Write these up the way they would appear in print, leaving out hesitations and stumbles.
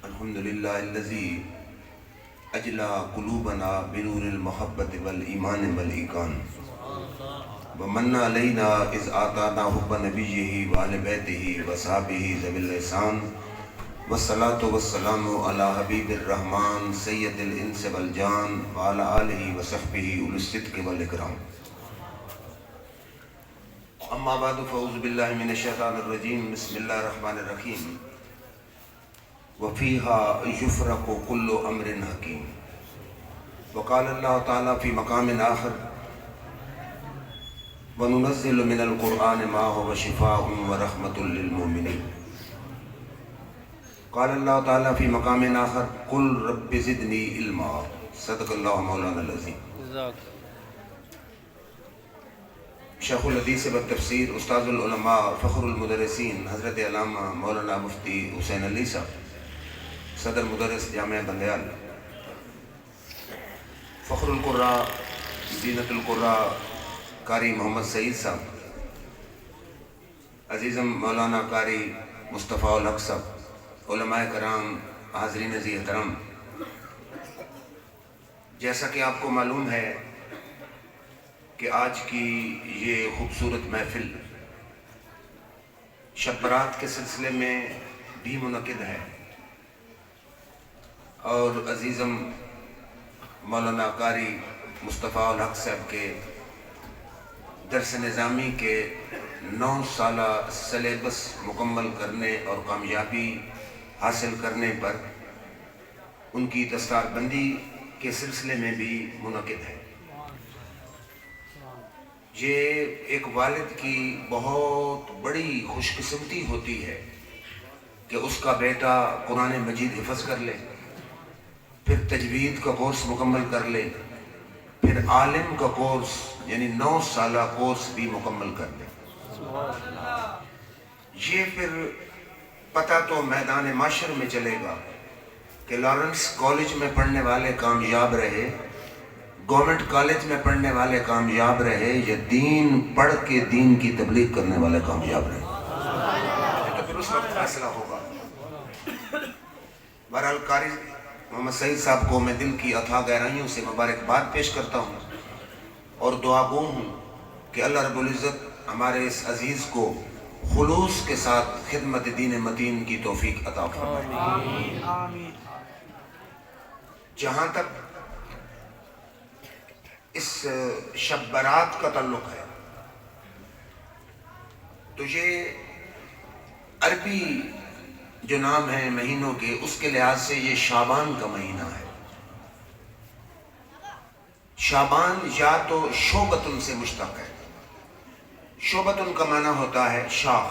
الحمد للہ الذی اجلا قلوبنا بنور المحبت والایمان والایقان ومن علینا اذ آتانا حب نبیہ وآل بیتہ وصحابہ ذوی الاحسان والصلاة والسلام علی حبیب الرحمن سید الانس والجان وعلی آلہ وصحبہ اولي الصدق والاکرام. اما بعد فاعوذ باللہ من الشیطان الرجیم. بسم اللہ الرحمن الرحیم. وفيها يفرق كل امر حكيم. وقال الله تعالى في مقام آخر وننزل من القرآن ما هو شفاء ورحمة للمؤمنين. قال الله تعالى في مقام آخر قل رب زدني علما. صدق الله مولانا العظيم. شیخ الحدیث والتفسیر استاذ العلماء فخر المدرسین حضرت علامہ مولانا مفتی حسین علی صاحب صدر مدرس جامعہ بندیال، فخر القراء زینت القراء قاری محمد سعید صاحب، عزیزم مولانا قاری مصطفیٰ الحق صاحب، علماء کرام، حاضرین ذی احترام، جیسا کہ آپ کو معلوم ہے کہ آج کی یہ خوبصورت محفل شب برات کے سلسلے میں بھی منعقد ہے اور عزیزم مولانا قاری مصطفیٰ الحق صاحب کے درس نظامی کے 9 سالہ سلیبس مکمل کرنے اور کامیابی حاصل کرنے پر ان کی دستار بندی کے سلسلے میں بھی منعقد ہے. یہ ایک والد کی بہت بڑی خوش قسمتی ہوتی ہے کہ اس کا بیٹا قرآن مجید حفظ کر لے، پھر تجوید کا کورس مکمل کر لے، پھر عالم کا کورس یعنی 9 سالہ کورس بھی مکمل کر لے. یہ پھر پتہ تو میدان معاشر میں چلے گا کہ لارنس کالج میں پڑھنے والے کامیاب رہے، گورنمنٹ کالج میں پڑھنے والے کامیاب رہے، یا دین پڑھ کے دین کی تبلیغ کرنے والے کامیاب رہے. تو پھر اس وقت فیصلہ ہوگا. بہرحال قاری محمد سعید صاحب کو میں دل کی اتھاہ گہرائیوں سے مبارکباد پیش کرتا ہوں اور دعا گو ہوں کہ اللہ رب العزت ہمارے اس عزیز کو خلوص کے ساتھ خدمت دین متین کی توفیق عطا فرمائے. جہاں تک اس شب برات کا تعلق ہے تو یہ عربی جو نام ہے مہینوں کے، اس کے لحاظ سے یہ شعبان کا مہینہ ہے. شعبان یا تو شعبتن سے مشتق ہے. شعبتن کا معنی ہوتا ہے شاخ.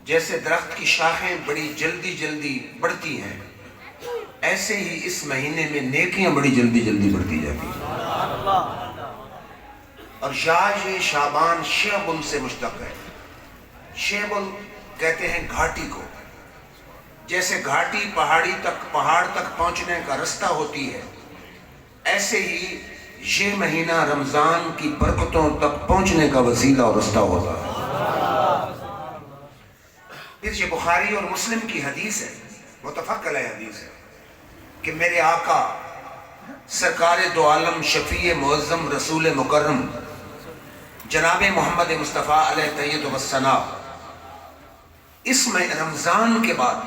جیسے درخت کی شاخیں بڑی جلدی جلدی بڑھتی ہیں، ایسے ہی اس مہینے میں نیکیاں بڑی جلدی جلدی بڑھتی جاتی ہیں. اور یہ شعبان شعبن سے مشتق ہے. شعبن کہتے ہیں گھاٹی کو. جیسے گھاٹی پہاڑ تک پہنچنے کا رستہ ہوتی ہے، ایسے ہی یہ مہینہ رمضان کی برکتوں تک پہنچنے کا وسیلہ اور رستہ ہوتا ہے. پھر یہ بخاری اور مسلم کی حدیث ہے، متفق علیہ حدیث ہے کہ میرے آقا سرکار دو عالم شفیع معظم رسول مکرم جناب محمد مصطفیٰ علیہ تحیت و ثنا اس میں رمضان کے بعد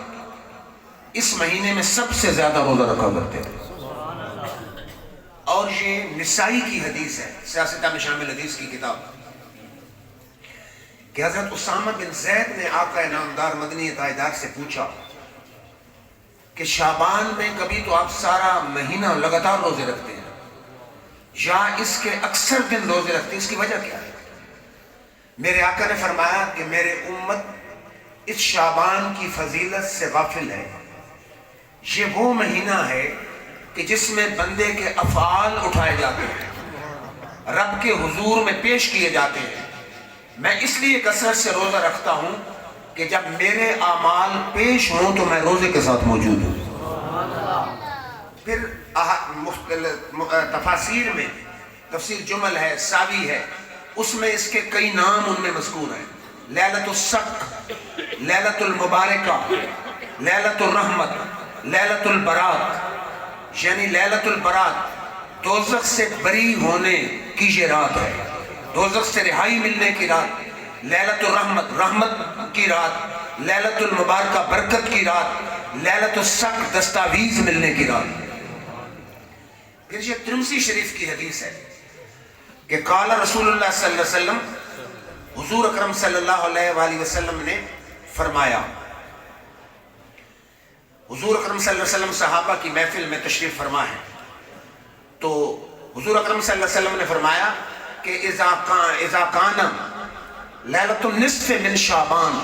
اس مہینے میں سب سے زیادہ روزہ رکھا کرتے تھے. اور یہ نسائی کی حدیث ہے، سیاستہ میں شامل حدیث کی کتاب، کہ حضرت اسامہ بن زید نے آقا نامدار مدنی تاجدار سے پوچھا کہ شعبان میں کبھی تو آپ سارا مہینہ لگاتار روزے رکھتے ہیں، یا اس کے اکثر دن روزے رکھتے ہیں، اس کی وجہ کیا ہے؟ میرے آقا نے فرمایا کہ میرے امت اس شعبان کی فضیلت سے غافل ہے. یہ وہ مہینہ ہے کہ جس میں بندے کے افعال اٹھائے جاتے ہیں، رب کے حضور میں پیش کیے جاتے ہیں. میں اس لیے کثرت سے روزہ رکھتا ہوں کہ جب میرے اعمال پیش ہوں تو میں روزے کے ساتھ موجود ہوں. پھر تفاسیر میں تفسیر جمل ہے، ساوی ہے، اس میں اس کے کئی نام ان میں مذکور ہیں. لیلۃ السق، لیلۃ المبارکہ، لیلۃ الرحمت، لیلۃ البرات، یعنی لیلۃ البرات دوزخ سے بری ہونے کی یہ رات ہے، دوزخ سے رہائی ملنے کی رات، لیلۃ الرحمت رحمت کی رات، لیلۃ المبارکہ برکت کی رات، لیلۃ الصق دستاویز ملنے کی رات۔ پھر یہ ترمذی شریف کی حدیث ہے کہ قال رسول اللہ صلی اللہ علیہ وسلم، حضور اکرم صلی اللہ علیہ وآلہ وسلم نے فرمایا، حضور اکرم صلی اللہ علیہ وسلم صحابہ کی محفل میں تشریف فرما ہے، تو حضور اکرم صلی اللہ علیہ وسلم نے فرمایا کہ اذا کان لیلۃ النصف من شعبان،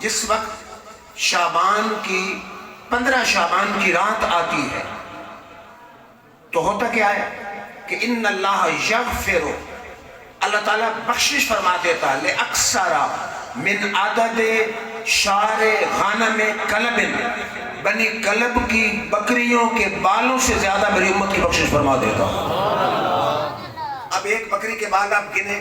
جس وقت شعبان کی 15 شعبان کی رات آتی ہے تو ہوتا کیا ہے کہ ان اللہ یغفر، اللہ تعالیٰ بخشش فرما دیتا ہے، لأکثر من عدد شعر غنم کلب، بنی کلب کی بکریوں کے بالوں سے زیادہ میری امت کی بخشش فرما دیتا ہوں۔ اب ایک بکری کے بال آپ گنے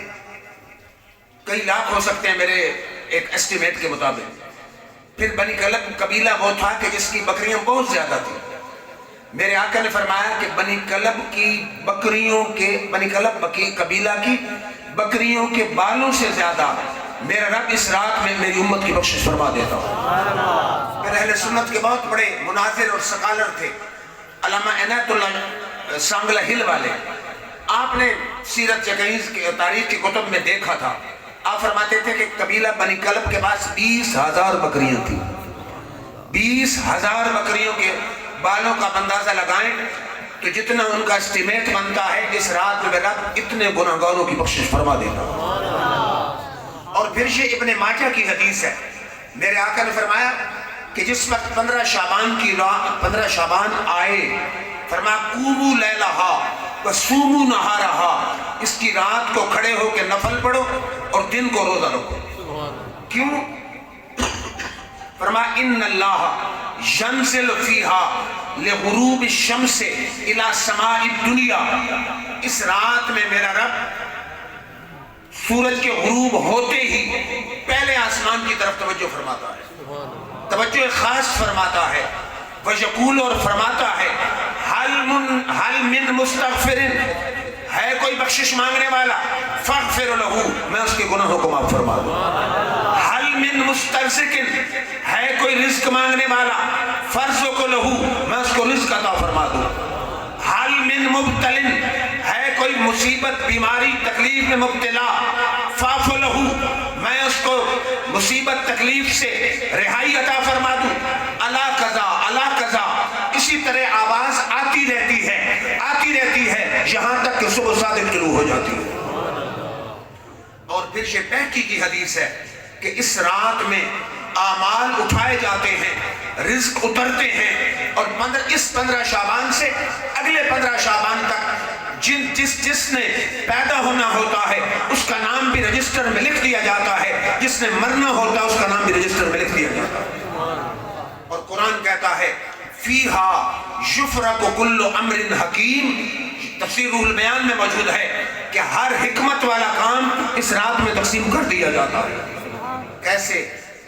کئی لاکھ ہو سکتے ہیں میرے ایک ایسٹیمیٹ کے مطابق۔ پھر بنی کلب قبیلہ وہ تھا کہ جس کی بکریاں بہت زیادہ تھیں، میرے آقا نے فرمایا کہ بنی کلب کی بکریوں کے، بنی کلب قبیلہ کی بکریوں کے بالوں سے زیادہ میرا رب اس رات میں میری امت کی بخشش فرما دیتا ہوں۔ پھر اہل سنت کے بہت بڑے مناظر اور سکالر تھے، علامہ عنایت اللہ سانگلہ ہل والے، آپ نے سیرت جگہیز کے تاریخ کی کتب میں دیکھا تھا، آپ فرماتے تھے کہ قبیلہ بنی کلب کے پاس 20,000 بکریاں تھیں، 20,000 بکریوں کے بالوں کا اندازہ لگائیں تو جتنا ان کا اسٹیمیٹ بنتا ہے اس رات میں رب اتنے گناہگاروں کی بخشش فرما دیتا۔ اور پھر یہ ابن ماجہ کی حدیث ہے، میرے آقا نے فرمایا کہ جس وقت 15 شعبان کی رات، 15 شعبان آئے، فرمایا قوموا لیلہا وصوموا نہارہا، اس کی رات کو کھڑے ہو کے نفل پڑھو اور دن کو روزہ رکھو۔ کیوں؟ فرمایا ان اللہ ینزل فیہا لغروب الشمس الی سماء الدنیا، اس رات میں میرا رب سورج کے غروب ہوتے ہی پہلے آسمان کی طرف توجہ فرماتا ہے، توجہ خاص فرماتا ہے، وَيَقُولُ اور فرماتا ہے حَلْ مِن مُسْتَغْفِرٍ، ہے کوئی بخشش مانگنے والا، فَاغْفِرُ لَهُ، میں اس کے گناہوں کو معاف فرما دوں۔ حَلْ مِن مُسْتَرْزِقٍ، ہے کوئی رزق مانگنے والا، فَارْزُقْ لَهُ، میں اس کو رزق عطا فرما دوں۔ حَلْ مِن مُبْتَلٍ، ہے کوئی مصیبت بیماری تکلیف میں مبتلا، فَاعْفُ لَهُ، میں اس کو مصیبت تکلیف سے رہائی عطا فرما دوں۔ اللہ قضا اللہ قضا، اسی طرح آواز آتی رہتی ہے یہاں تک کہ صبح صادق طلوع ہو جاتی ہے۔ اور پھر یہ بہقی کی حدیث ہے کہ اس رات میں اعمال اٹھائے جاتے ہیں، رزق اترتے ہیں، اور اس 15 شعبان سے اگلے 15 شعبان تک جس نے پیدا ہونا ہوتا ہے اس کا نام بھی رجسٹر میں لکھ دیا جاتا ہے، جس نے مرنا ہوتا ہے اس کا نام بھی رجسٹر میں لکھ دیا جاتا ہے۔ اور قرآن کہتا ہے فیہا یفرق کل امر حکیم، تفسیر روح البیان میں موجود ہے کہ ہر حکمت والا کام اس رات میں تقسیم کر دیا جاتا ہے۔ کیسے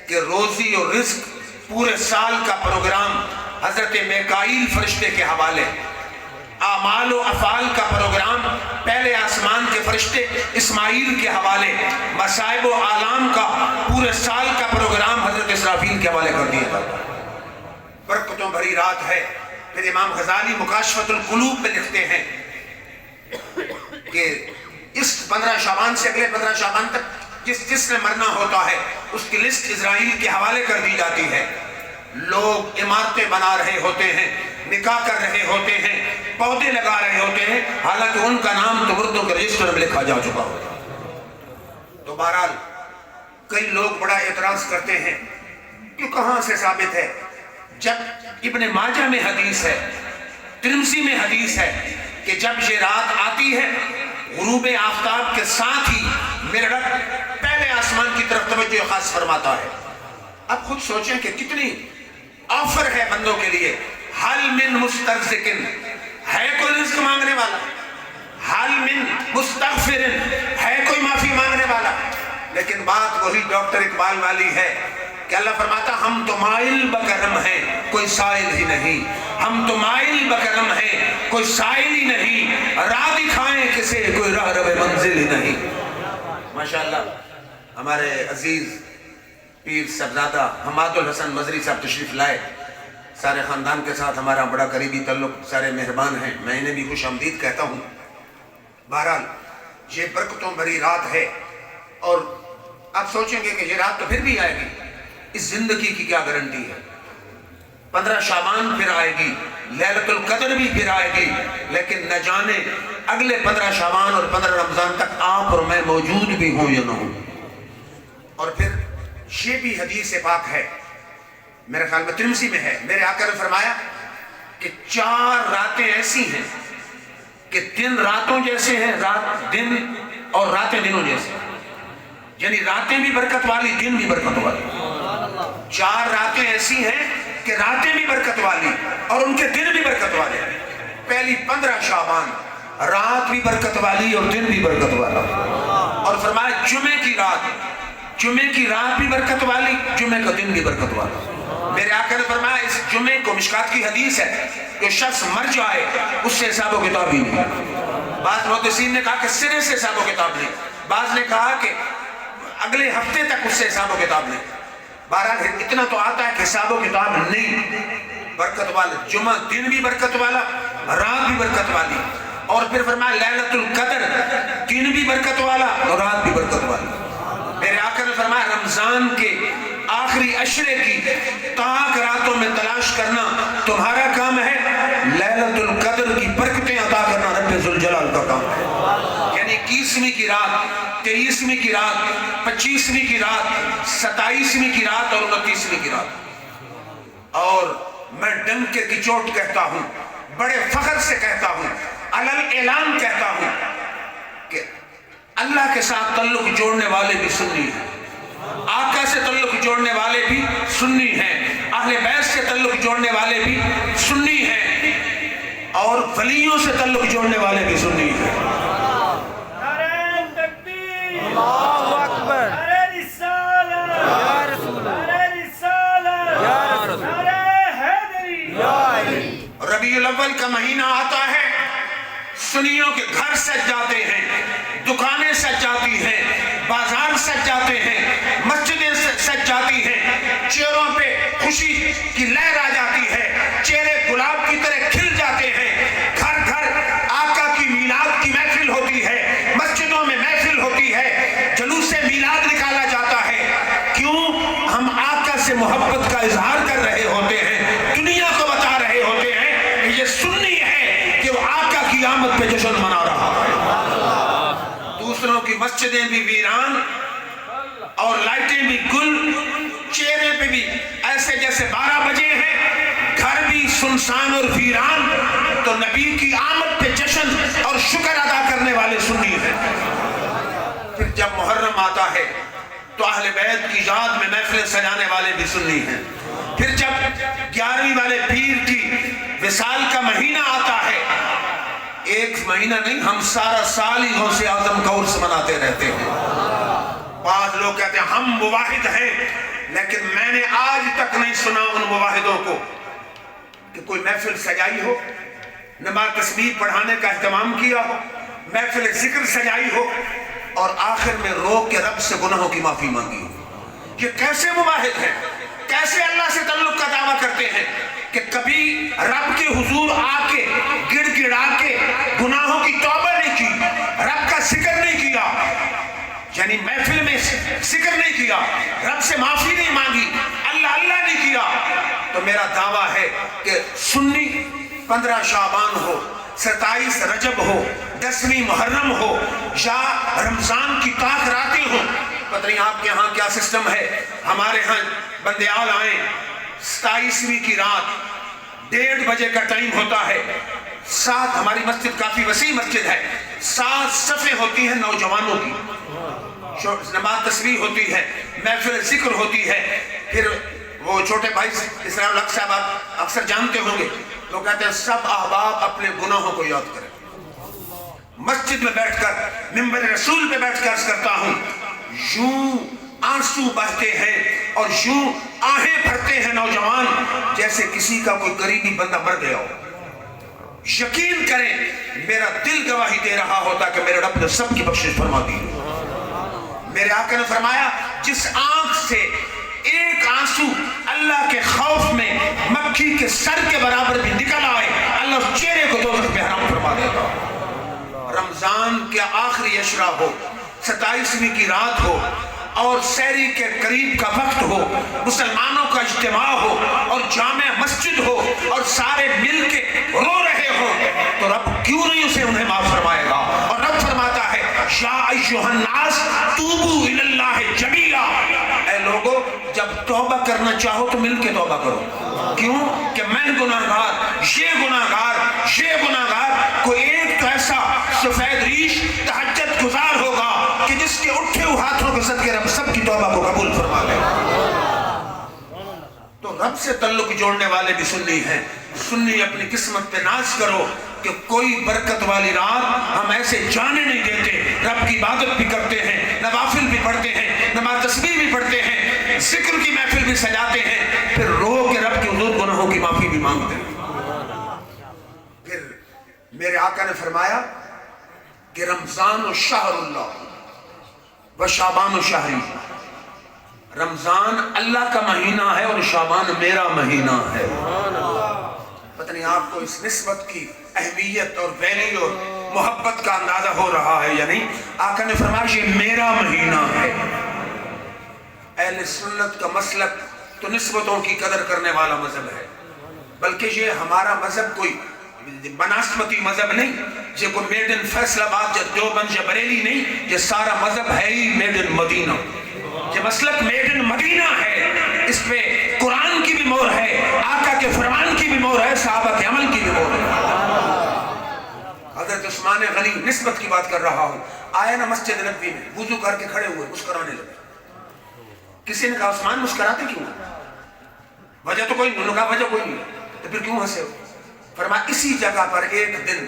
کہ روزی اور رزق پورے سال کا پروگرام حضرت میکائیل فرشتے کے حوالے، اعمال و افعال کا پروگرام پہلے آسمان کے فرشتے اسماعیل کے حوالے، مصائب و آلام کا پورے سال کا پروگرام حضرت اسرافیل کے حوالے کر دیا جاتا ہے۔ برکتوں بھری رات ہے۔ پھر امام غزالی مکاشفۃ القلوب میں لکھتے ہیں کہ اس 15 شعبان سے اگلے 15 شعبان تک جس نے مرنا ہوتا ہے اس کی لسٹ اسرائیل کے حوالے کر دی جاتی ہے۔ لوگ عمارتیں بنا رہے ہوتے ہیں، نکاح کر رہے ہوتے ہیں، پودے لگا رہے ہوتے ہیں، حالانکہ ان کا نام تو مردوں کے رجسٹر میں لکھا جا چکا ہوتا ہے۔ تو بہرحال کئی لوگ بڑا اعتراض کرتے ہیں کہ کہاں سے ثابت ہے، جب ابن ماجہ میں حدیث ہے، ترمذی میں حدیث ہے کہ جب یہ رات آتی ہے غروب آفتاب کے ساتھ ہی میرا رب پہلے آسمان کی طرف توجہ خاص فرماتا ہے۔ اب خود سوچیں کہ کتنی آفر ہے بندوں کے لیے۔ حل من مسترزقن، ہے کوئی رزق مانگنے والا، حل من مستغفرن، ہے کوئی معافی مانگنے والا، لیکن بات وہی ڈاکٹر اقبال والی ہے کہ اللہ فرماتا ہم تو مائل بکر بکرم ہیں کوئی سائل ہی نہیں، ہم تو مائل بکرم ہیں کوئی سائل ہی نہیں، راہ دکھائیں کسے کوئی راہ رب منزل ہی نہیں۔ ماشاءاللہ ہمارے عزیز پیر صاحبزادہ حماد الحسن مزری صاحب تشریف لائے، سارے خاندان کے ساتھ ہمارا بڑا قریبی تعلق، سارے مہربان ہیں، میں انہیں بھی خوش آمدید کہتا ہوں۔ بہرحال یہ برکتوں بھری رات ہے، اور آپ سوچیں گے کہ یہ رات تو پھر بھی آئے گی، اس زندگی کی کیا گارنٹی ہے؟ 15 شعبان پھر آئے گی، لیلۃ القدر بھی پھر آئے گی، لیکن نہ جانے اگلے 15 شعبان اور 15 رمضان تک آپ اور میں موجود بھی ہوں یا نہ ہوں۔ اور پھر یہ بھی حدیث پاک ہے، میرے خیال میں ترمذی میں ہے، میرے آقا نے فرمایا کہ 4 راتیں ایسی ہیں کہ دن راتوں جیسے ہیں، رات دن اور راتیں دنوں جیسے ہیں، یعنی راتیں بھی برکت والی، دن بھی برکت والی۔ 4 راتیں ایسی ہیں کہ راتیں بھی برکت والی اور ان کے دن بھی برکت والے ہیں۔ پہلی 15 شعبان رات بھی برکت والی اور دن بھی برکت والا، اور فرمایا جمعے کی رات بھی برکت والی، جمعے کا دن بھی برکت والا۔ میرے آقا نے فرمایا اس جمعے کو، مشکات کی حدیث ہے، جو شخص مر جائے اس سے حساب و کتاب ہی نہیں۔ بعض محدثین نے کہا کہ سرے سے حساب و کتاب نہیں، بعض نے کہا کہ اگلے ہفتے تک اس سے حساب و کتاب نہیں۔ بہرحال اتنا تو آتا ہے کہ حساب و کتاب نہیں، برکت والا جمعہ دن بھی برکت والا، رات بھی برکت والی، اور پھر فرمایا لیلۃ القدر دن بھی برکت والا اور رات بھی برکت والی۔ میرے آقا نے فرمایا رمضان کے آخری عشرے کی تاک راتوں میں تلاش کرنا تمہارا کام ہے، لیلۃ القدر کی برکتیں عطا کرنا رب ذوالجلال کا کام ہے۔ یعنی 21ویں کی رات، 23ویں کی رات، 25ویں کی رات، 27ویں کی رات اور 29ویں کی رات۔ اور میں ڈنکے کی چوٹ کہتا ہوں، بڑے فخر سے کہتا ہوں، علل اعلان کہتا ہوں کہ اللہ کے ساتھ تعلق جوڑنے والے بھی سنی ہیں، آقا سے تعلق جوڑنے والے بھی سنی ہیں، اہل بیت سے تعلق جوڑنے والے بھی سنی ہیں، اور ولیوں سے تعلق جوڑنے والے بھی سنی ہیں۔ نعرہ تکبیر، اللہ اکبر، نعرہ رسالت، یا رسول اللہ، نعرہ رسالت، یا رسول اللہ، نعرہ حیدری، یا علی۔ ربیع الاول کا مہینہ آتا ہے، سنیوں کے گھر سج جاتے ہیں، دکانیں سج جاتی ہیں، بازار سج جاتے ہیں، مسجدیں سج جاتی ہیں، چہروں پہ خوشی کی لہر آ جاتی ہے، چہرے گلاب کی طرح کھل جاتے ہیں، گھر گھر آقا کی میلاد کی محفل ہوتی ہے، مسجدوں میں محفل ہوتی ہے، جلوس میلاد نکالا جاتا ہے۔ کیوں؟ ہم آقا سے محبت کا اظہار کر رہے ہوتے ہیں، دنیا کو بتا رہے ہوتے ہیں کہ یہ سنی ہے کہ وہ آقا کی آمد پہ جشن منا رہا ہے۔ دوسروں کی مسجدیں بھی ویران اور لائٹیں بھی گل، چہرے پہ بھی ایسے جیسے 12 بجے ہیں، گھر بھی سنسان اور ویران، تو نبی کی آمد پہ جشن اور شکر ادا کرنے والے سنی ہیں۔ پھر جب محرم آتا ہے تو اہل بیت کی یاد میں محفلیں سجانے والے بھی سنی ہیں۔ پھر جب 11ویں والے پیر کی وصال کا مہینہ آتا ہے، ایک مہینہ نہیں، ہم سارا سال ہی غوث اعظم کا عرس مناتے رہتے ہیں۔ بعض لوگ کہتے ہیں ہم مواحد ہیں، لیکن میں نے آج تک نہیں سنا ان مواحدوں کو کہ کوئی محفل سجائی ہو، نماز تسبیح پڑھانے کا اہتمام کیا ہو، محفل ذکر سجائی ہو اور آخر میں رو کے رب سے گناہوں کی معافی مانگی ہو۔ یہ کیسے مواحد ہیں؟ کیسے اللہ سے تعلق کا دعویٰ کرتے ہیں کہ کبھی رب کے حضور آ کے گڑ گڑا کے گناہوں کی توبہ نہیں کی، رب کا ذکر نہیں کیا، یعنی محفل میں ذکر نہیں کیا، رب سے معافی نہیں مانگی، اللہ اللہ نہیں کیا؟ تو میرا دعویٰ ہے کہ سنی 15 شعبان ہو، 27 رجب ہو، 10ویں محرم ہو، یا رمضان کی تاک راتیں ہوں، پتہ نہیں آپ کے ہاں کیا سسٹم ہے، ہمارے ہاں بندیال آئیں، 27ویں کی رات 1:30 بجے کا ٹائم ہوتا ہے، 7 ہماری مسجد کافی وسیع مسجد ہے، 7 صفیں ہوتی ہیں نوجوانوں کی، نماز تسبیح ہوتی ہے، محفل ذکر ہوتی ہے، پھر وہ چھوٹے بھائی اسلام الحق صاحب آپ اکثر جانتے ہوں گے، وہ کہتے ہیں سب احباب اپنے گناہوں کو یاد کریں۔ مسجد میں بیٹھ کر، منبر رسول پہ بیٹھ کر عرض کرتا ہوں، یوں آنسو بہتے ہیں اور یوں آہیں بھرتے ہیں نوجوان جیسے کسی کا کوئی قریبی بندہ مر گیا ہو. یقین کریں میرا دل گواہی دے رہا ہوتا کہ میرے رب نے سب کی بخشش فرما دی. میرے آقا نے فرمایا جس آنکھ سے ایک آنسو اللہ کے خوف میں مکھی کے سر کے برابر بھی نکل آئے اللہ اس چہرے کو دوزخ میں حرام فرما دیتا. رمضان کے آخری عشرہ ہو, 27ویں کی رات ہو اور سحری کے قریب کا وقت ہو, مسلمانوں کا اجتماع ہو اور جامع مسجد ہو اور سارے مل کے رو رہے ہو تو رب کیوں نہیں اسے انہیں معاف فرمائے گا. اور رب فرماتا ہے یا ایھا الناس توبوا الی اللہ جمیعا, اے لوگو جب توبہ کرنا چاہو تو مل کے توبہ کرو. کیوں کہ میں گناہگار, یہ گناہگار, یہ گناہگار, کوئی ایک تو ایسا سفید ریش تہجد گزار ہوگا کہ جس کے اٹھے ہوئے ہاتھوں کے صدقے رب سب کی توبہ کو قبول فرما لے. تو رب سے تعلق جوڑنے والے بھی سنی ہیں. سنی اپنی قسمت پہ ناز کرو کہ کوئی برکت والی رات ہم ایسے جانے نہیں دیتے. رب کی عبادت بھی کرتے ہیں, نوافل بھی پڑھتے ہیں, نماز تسبیح بھی پڑھتے ہیں, ذکر کی محفل بھی سجاتے ہیں, پھر رو کے رب کے حضور گناہوں کی معافی بھی مانگتے ہیں. پھر میرے آقا نے فرمایا کہ رمضان شہر اللہ و شعبان شہری, رمضان اللہ کا مہینہ ہے اور شعبان میرا مہینہ ہے. پتہ نہیں آپ کو اس نسبت کی اہمیت اور ویلیو اور محبت کا اندازہ ہو رہا ہے یا نہیں. آقا نے فرمایا یہ میرا مہینہ ہے. اہل سنت کا مسلک تو نسبتوں کی قدر کرنے والا مذہب ہے, بلکہ یہ ہمارا مذہب کوئی بناسبتی مذہب نہیں, یہ کوئی میڈ ان فیصل آباد یا دیوبند یا بریلی نہیں, یہ سارا مذہب ہے ہی میڈ ان مدینہ. یہ مسلک میڈ ان مدینہ ہے, اس پہ قرآن کی بھی مہر ہے, آقا کے فرمان کی بھی مہر ہے, صحابہ کے عمل کی بھی مہر ہے. حضرت عثمان غنی نسبت کی بات کر رہا ہوں, آئے نا مسجد نبوی میں, وضو کر کے کھڑے ہوئے, مسکرانے لگے. کسی نے کہا عثمان مسکراتے کیوں؟ وجہ تو کوئی نہیں, انہوں نے کہا وجہ کوئی نہیں, تو پھر کیوں ہنسے ہو؟ فرمایا اسی جگہ پر ایک دن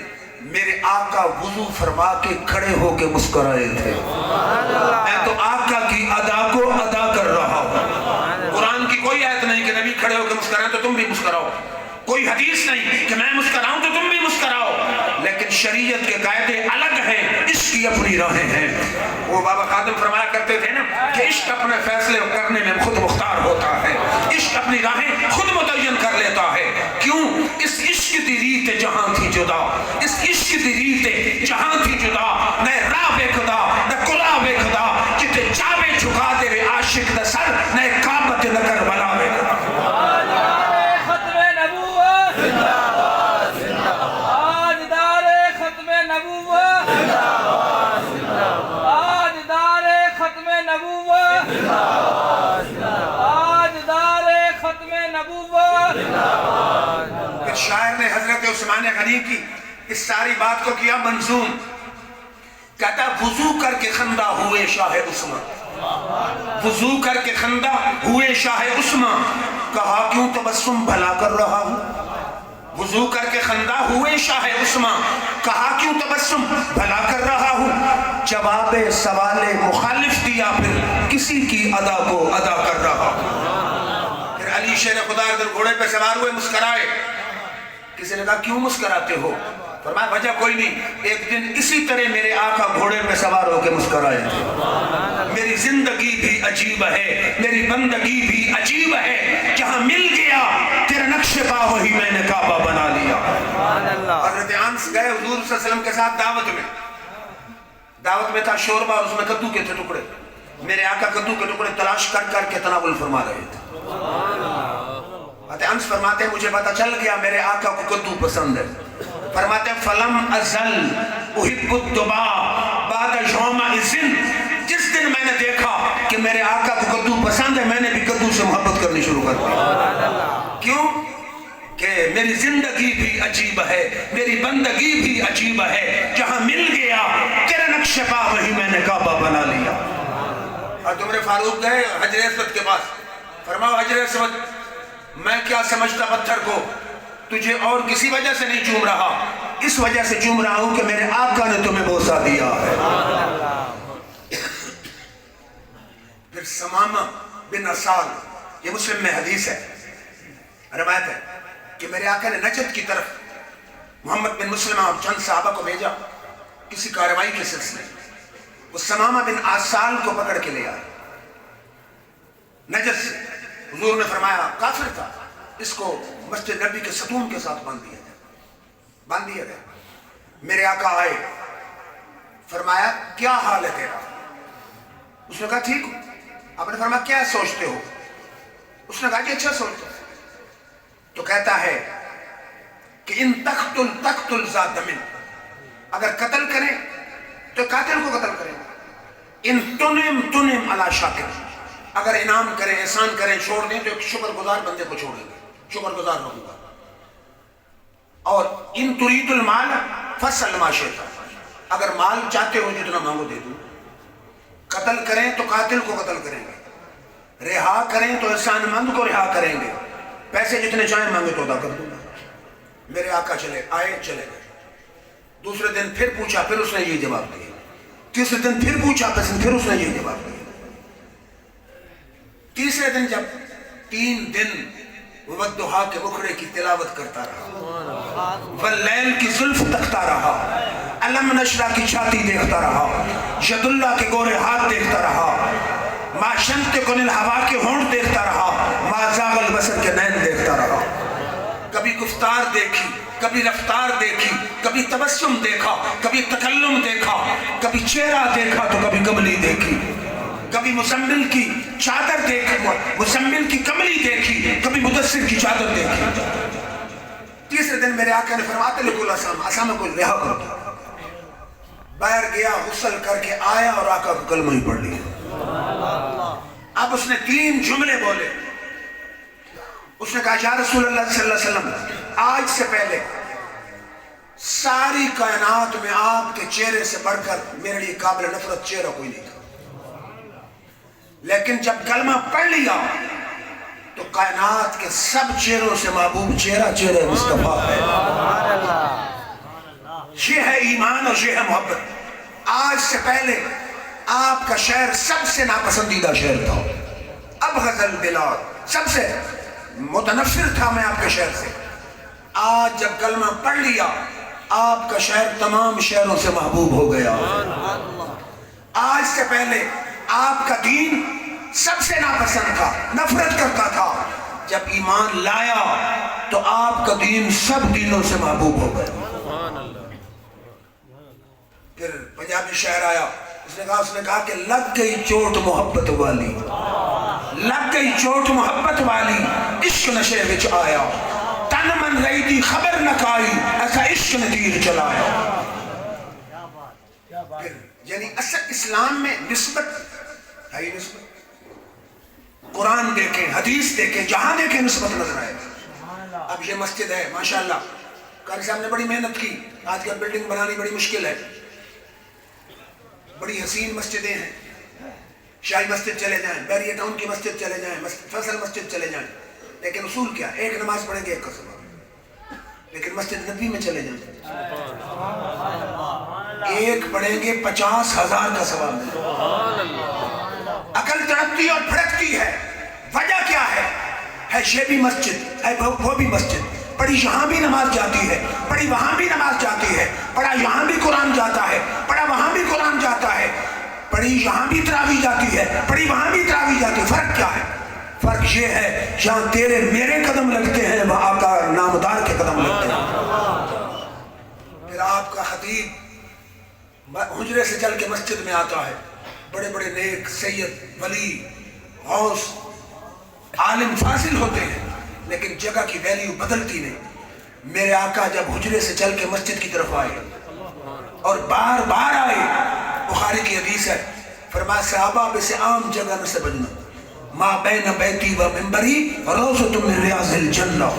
میرے آقا وضو فرما کے کھڑے ہو کے مسکرائے تھے. میں تو آقا کی ادا کو ادا کر رہا ہوں. قرآن کی کوئی آیت نہیں کہ نبی کھڑے ہو کے مسکرائیں تو تم بھی مسکراؤ, کوئی حدیث نہیں کہ میں مسکراؤں تو تم بھی مسکراؤ, لیکن شریعت کے قاعدے الگ ہیں, اس کی اپنی راہیں ہیں. وہ بابا خادم فرمایا کرتے تھے نا کہ عشق اپنے فیصلے کرنے میں خود مختار ہوتا ہے, عشق اپنی راہیں خود متعین کر لیتا ہے. کیوں؟ اس عشق دی ریت جہاں تھی جدا, اس عشق دی ریت جہاں تھی جدا, نہ راہ ویکھدا نہ کلا ویکھدا, جتے چاوے جھکا دے وے عاشق دا سر, نہ کعبۃ نہ کربلا ویکھدا. شاعر نے حضرت عثمان غنی کی اس ساری بات کو کیا منظوم, کہتا وضو کر کے خندہ ہوئے شاہ عثمان, وضو کر کے خندہ ہوئے شاہ عثمان, کہا کیوں تبسم بھلا کر رہا ہوں. وضو کر کے خندہ ہوئے شاہ عثمان, کہا کیوں تبسم بھلا کر رہا ہوں. جواب سوال مخالف دیا, پھر کسی کی ادا کو ادا کر رہا ہوں. پھر علی شیر خدا ادھر گھوڑے پہ سوار ہوئے, مسکرائے. کسی نے کہا کیوں مسکراتے ہو؟ فرمایا وجہ کوئی نہیں, ایک دن اسی طرح میرے آقا گھوڑے پہ سوار ہو کے مسکرائے تھے. میری زندگی بھی عجیب ہے, میری بندگی بھی عجیب ہے, جہاں مل گیا تیرا نقش پا وہی میں نے کعبہ بنا لیا. حضرت انس گئے حضور صلی اللہ علیہ وسلم کے ساتھ دعوت میں تھا شوربہ اور اس میں کدو کے تھے ٹکڑے. میرے آقا کدو کے ٹکڑے تلاش کر کر کے تناول فرما رہے تھے. انس فرماتے ہیں مجھے پتا چل گیا میرے آقا کو کدو پسند ہے. فرماتے ہیں فلم ازل احب الدبا بعد یوم اذن, جس دن میں نے دیکھا کہ میرے آقا کو کدو پسند ہے, میں نے بھی کدو سے محبت کرنی شروع کر دی. کیوں کہ میری زندگی بھی عجیب ہے, میری بندگی بھی عجیب ہے, جہاں مل گیا تیرا نقش پا وہی میں نے کعبہ بنا لیا. اور عمر فاروق گئے حجر اسود کے پاس, فرماؤ حجر اسود میں کیا سمجھتا پتھر کو, تجھے اور کسی وجہ سے نہیں چوم رہا, اس وجہ سے چوم رہا ہوں کہ میرے آقا نے تمہیں بوسہ دیا ہے. پھر سمامہ بن اسال, یہ مسلم میں حدیث ہے, روایت ہے کہ میرے آقا نے نجد کی طرف محمد بن مسلمہ اور چند صحابہ کو بھیجا کسی کارروائی کے سلسلے، وہ سمامہ بن آسال کو پکڑ کے لے آئے نجد سے۔ حضور نے فرمایا کافر تھا، اس کو مسجد نبی کے ستون کے ساتھ باندھ دیا گیا۔ میرے آقا آئے، فرمایا کیا حال ہے تیرا؟ اس نے کہا ٹھیک ہوں۔ آپ نے فرمایا کیا سوچتے ہو؟ اس نے کہا کہ اچھا سوچتا ہوں۔ تو کہتا ہے کہ ان تقتل ذا دم، اگر قتل کریں تو قاتل کو قتل کریں، ان تنم علی شاکر، اگر انعام کریں احسان کریں چھوڑ دیں تو ایک شکر گزار بندے کو چھوڑیں گے، شکر گزار رہوں گا۔ اور ان ترید المال فصل ما شئت، اگر مال چاہتے ہو جتنا مانگو دے دوں۔ قتل کریں تو قاتل کو قتل کریں گے، رہا کریں تو احسان مند کو رہا کریں گے، پیسے جتنے چاہیں مانگے تو ادا کر دوں گا۔ میرے آقا چلے گئے۔ دوسرے دن پھر پوچھا، پھر اس نے یہ جواب دیا۔ تیسرے دن پھر پوچھا، پھر اس نے یہ جواب دیا۔ تیسرے دن جب 3 دن والضحیٰ کے مکھڑے کی تلاوت کرتا رہا، واللیل کی زلف تکتا رہا، علم نشرہ کی چھاتی دیکھتا رہا، ید اللہ کے گورے ہاتھ دیکھتا رہا، ما شنطق الہوا کے ہونٹ دیکھتا رہا، ما زاغ البصر کے نین دیکھتا رہا۔ کبھی گفتار دیکھی، کبھی رفتار دیکھی، کبھی تبسم دیکھا، کبھی تکلم دیکھا، کبھی چہرہ دیکھا تو کبھی کملی دیکھی، کبھی مسمل کی چادر دیکھی، مسمل کی کملی دیکھی، کبھی مدثر کی چادر دیکھی۔ تیسرے دن میرے آقا نے فرمایا لکل اسامہ کو رہا کرو۔ باہر گیا، غسل کر کے آیا اور آقا کو کلمہ ہی پڑھ لیا۔ اب اس نے 3 جملے بولے۔ اس نے کہا یا رسول اللہ صلی اللہ علیہ وسلم، آج سے پہلے ساری کائنات میں آپ کے چہرے سے بڑھ کر میرے لیے قابل نفرت چہرہ کوئی نہیں تھا، لیکن جب کلمہ پڑھ لیا تو کائنات کے سب چہروں سے محبوب چہرہ مصطفیٰ ہے۔ یہ ہے ایمان اور یہ ہے محبت۔ آج سے پہلے آپ کا شہر سب سے ناپسندیدہ شہر تھا، ابغض البلاد، سب سے متنفر تھا میں آپ کے شہر سے۔ آج جب کلمہ پڑھ لیا آپ کا شہر تمام شہروں سے محبوب ہو گیا۔ آج سے پہلے آپ کا دین سب سے ناپسند تھا، نفرت کرتا تھا، جب ایمان لایا تو آپ کا دین سب دینوں سے محبوب ہو گیا۔ پھر پنجابی شاعر آیا، اس نے کہا کہ لگ گئی چوٹ محبت والی، لگ گئی چوٹ محبت والی، عشق نشے وچ آیا، تن من رہی دی خبر نہ کائی، ایسا عشق نے تیر چلایا۔ پھر یعنی اصل اسلام میں نسبت ہے، نسبت قرآن دیکھیں، حدیث دیکھیں، جہاں دیکھیں نسبت نظر آئے گا۔ اب یہ مسجد ہے ماشاءاللہ، قاری صاحب نے بڑی محنت کی، آج کل بلڈنگ بنانی بڑی مشکل ہے، بڑی حسین مسجدیں ہیں، شاہی مسجد چلے جائیں، بیریہ ٹاؤن کی مسجد چلے جائیں، فیصل مسجد چلے جائیں، لیکن اصول کیا؟ ایک نماز پڑھیں گے ایک کا ثواب، لیکن مسجد نبی میں چلے جائیں ایک پڑھیں گے 50,000 کا ثواب ملے۔ عقل تڑپتی اور پھڑکتی ہے، وجہ کیا ہے؟ یہ بھی مسجد ہے، وہ بھی مسجد، پڑھی یہاں بھی نماز جاتی ہے، پڑھی وہاں بھی نماز جاتی ہے، پڑھا یہاں بھی قرآن جاتا ہے، پڑھا وہاں بھی قرآن جاتا ہے، پڑھی یہاں بھی تراویح جاتی ہے، پڑھی وہاں بھی تراویح جاتی ہے۔ فرق کیا ہے؟ فرق یہ ہے جہاں تیرے میرے قدم لگتے ہیں وہاں آقا نامدار کے قدم لگتے ہیں۔ پھر آپ کا خطیب حجرے سے چل کے مسجد میں آتا ہے، بڑے بڑے نیک سید ولی غوث عالم فاضل ہوتے ہیں، لیکن جگہ کی ویلیو بدلتی نہیں۔ میرے آقا جب حجرے سے چل کے مسجد کی طرف آئے اور بار بار آئے، بخاری کی حدیث ہے، فرمایا صحابہ اسے عام جگہ نہ سمجھنا، ما بین بیتی و منبری روضۃ من ریاض الجنہ،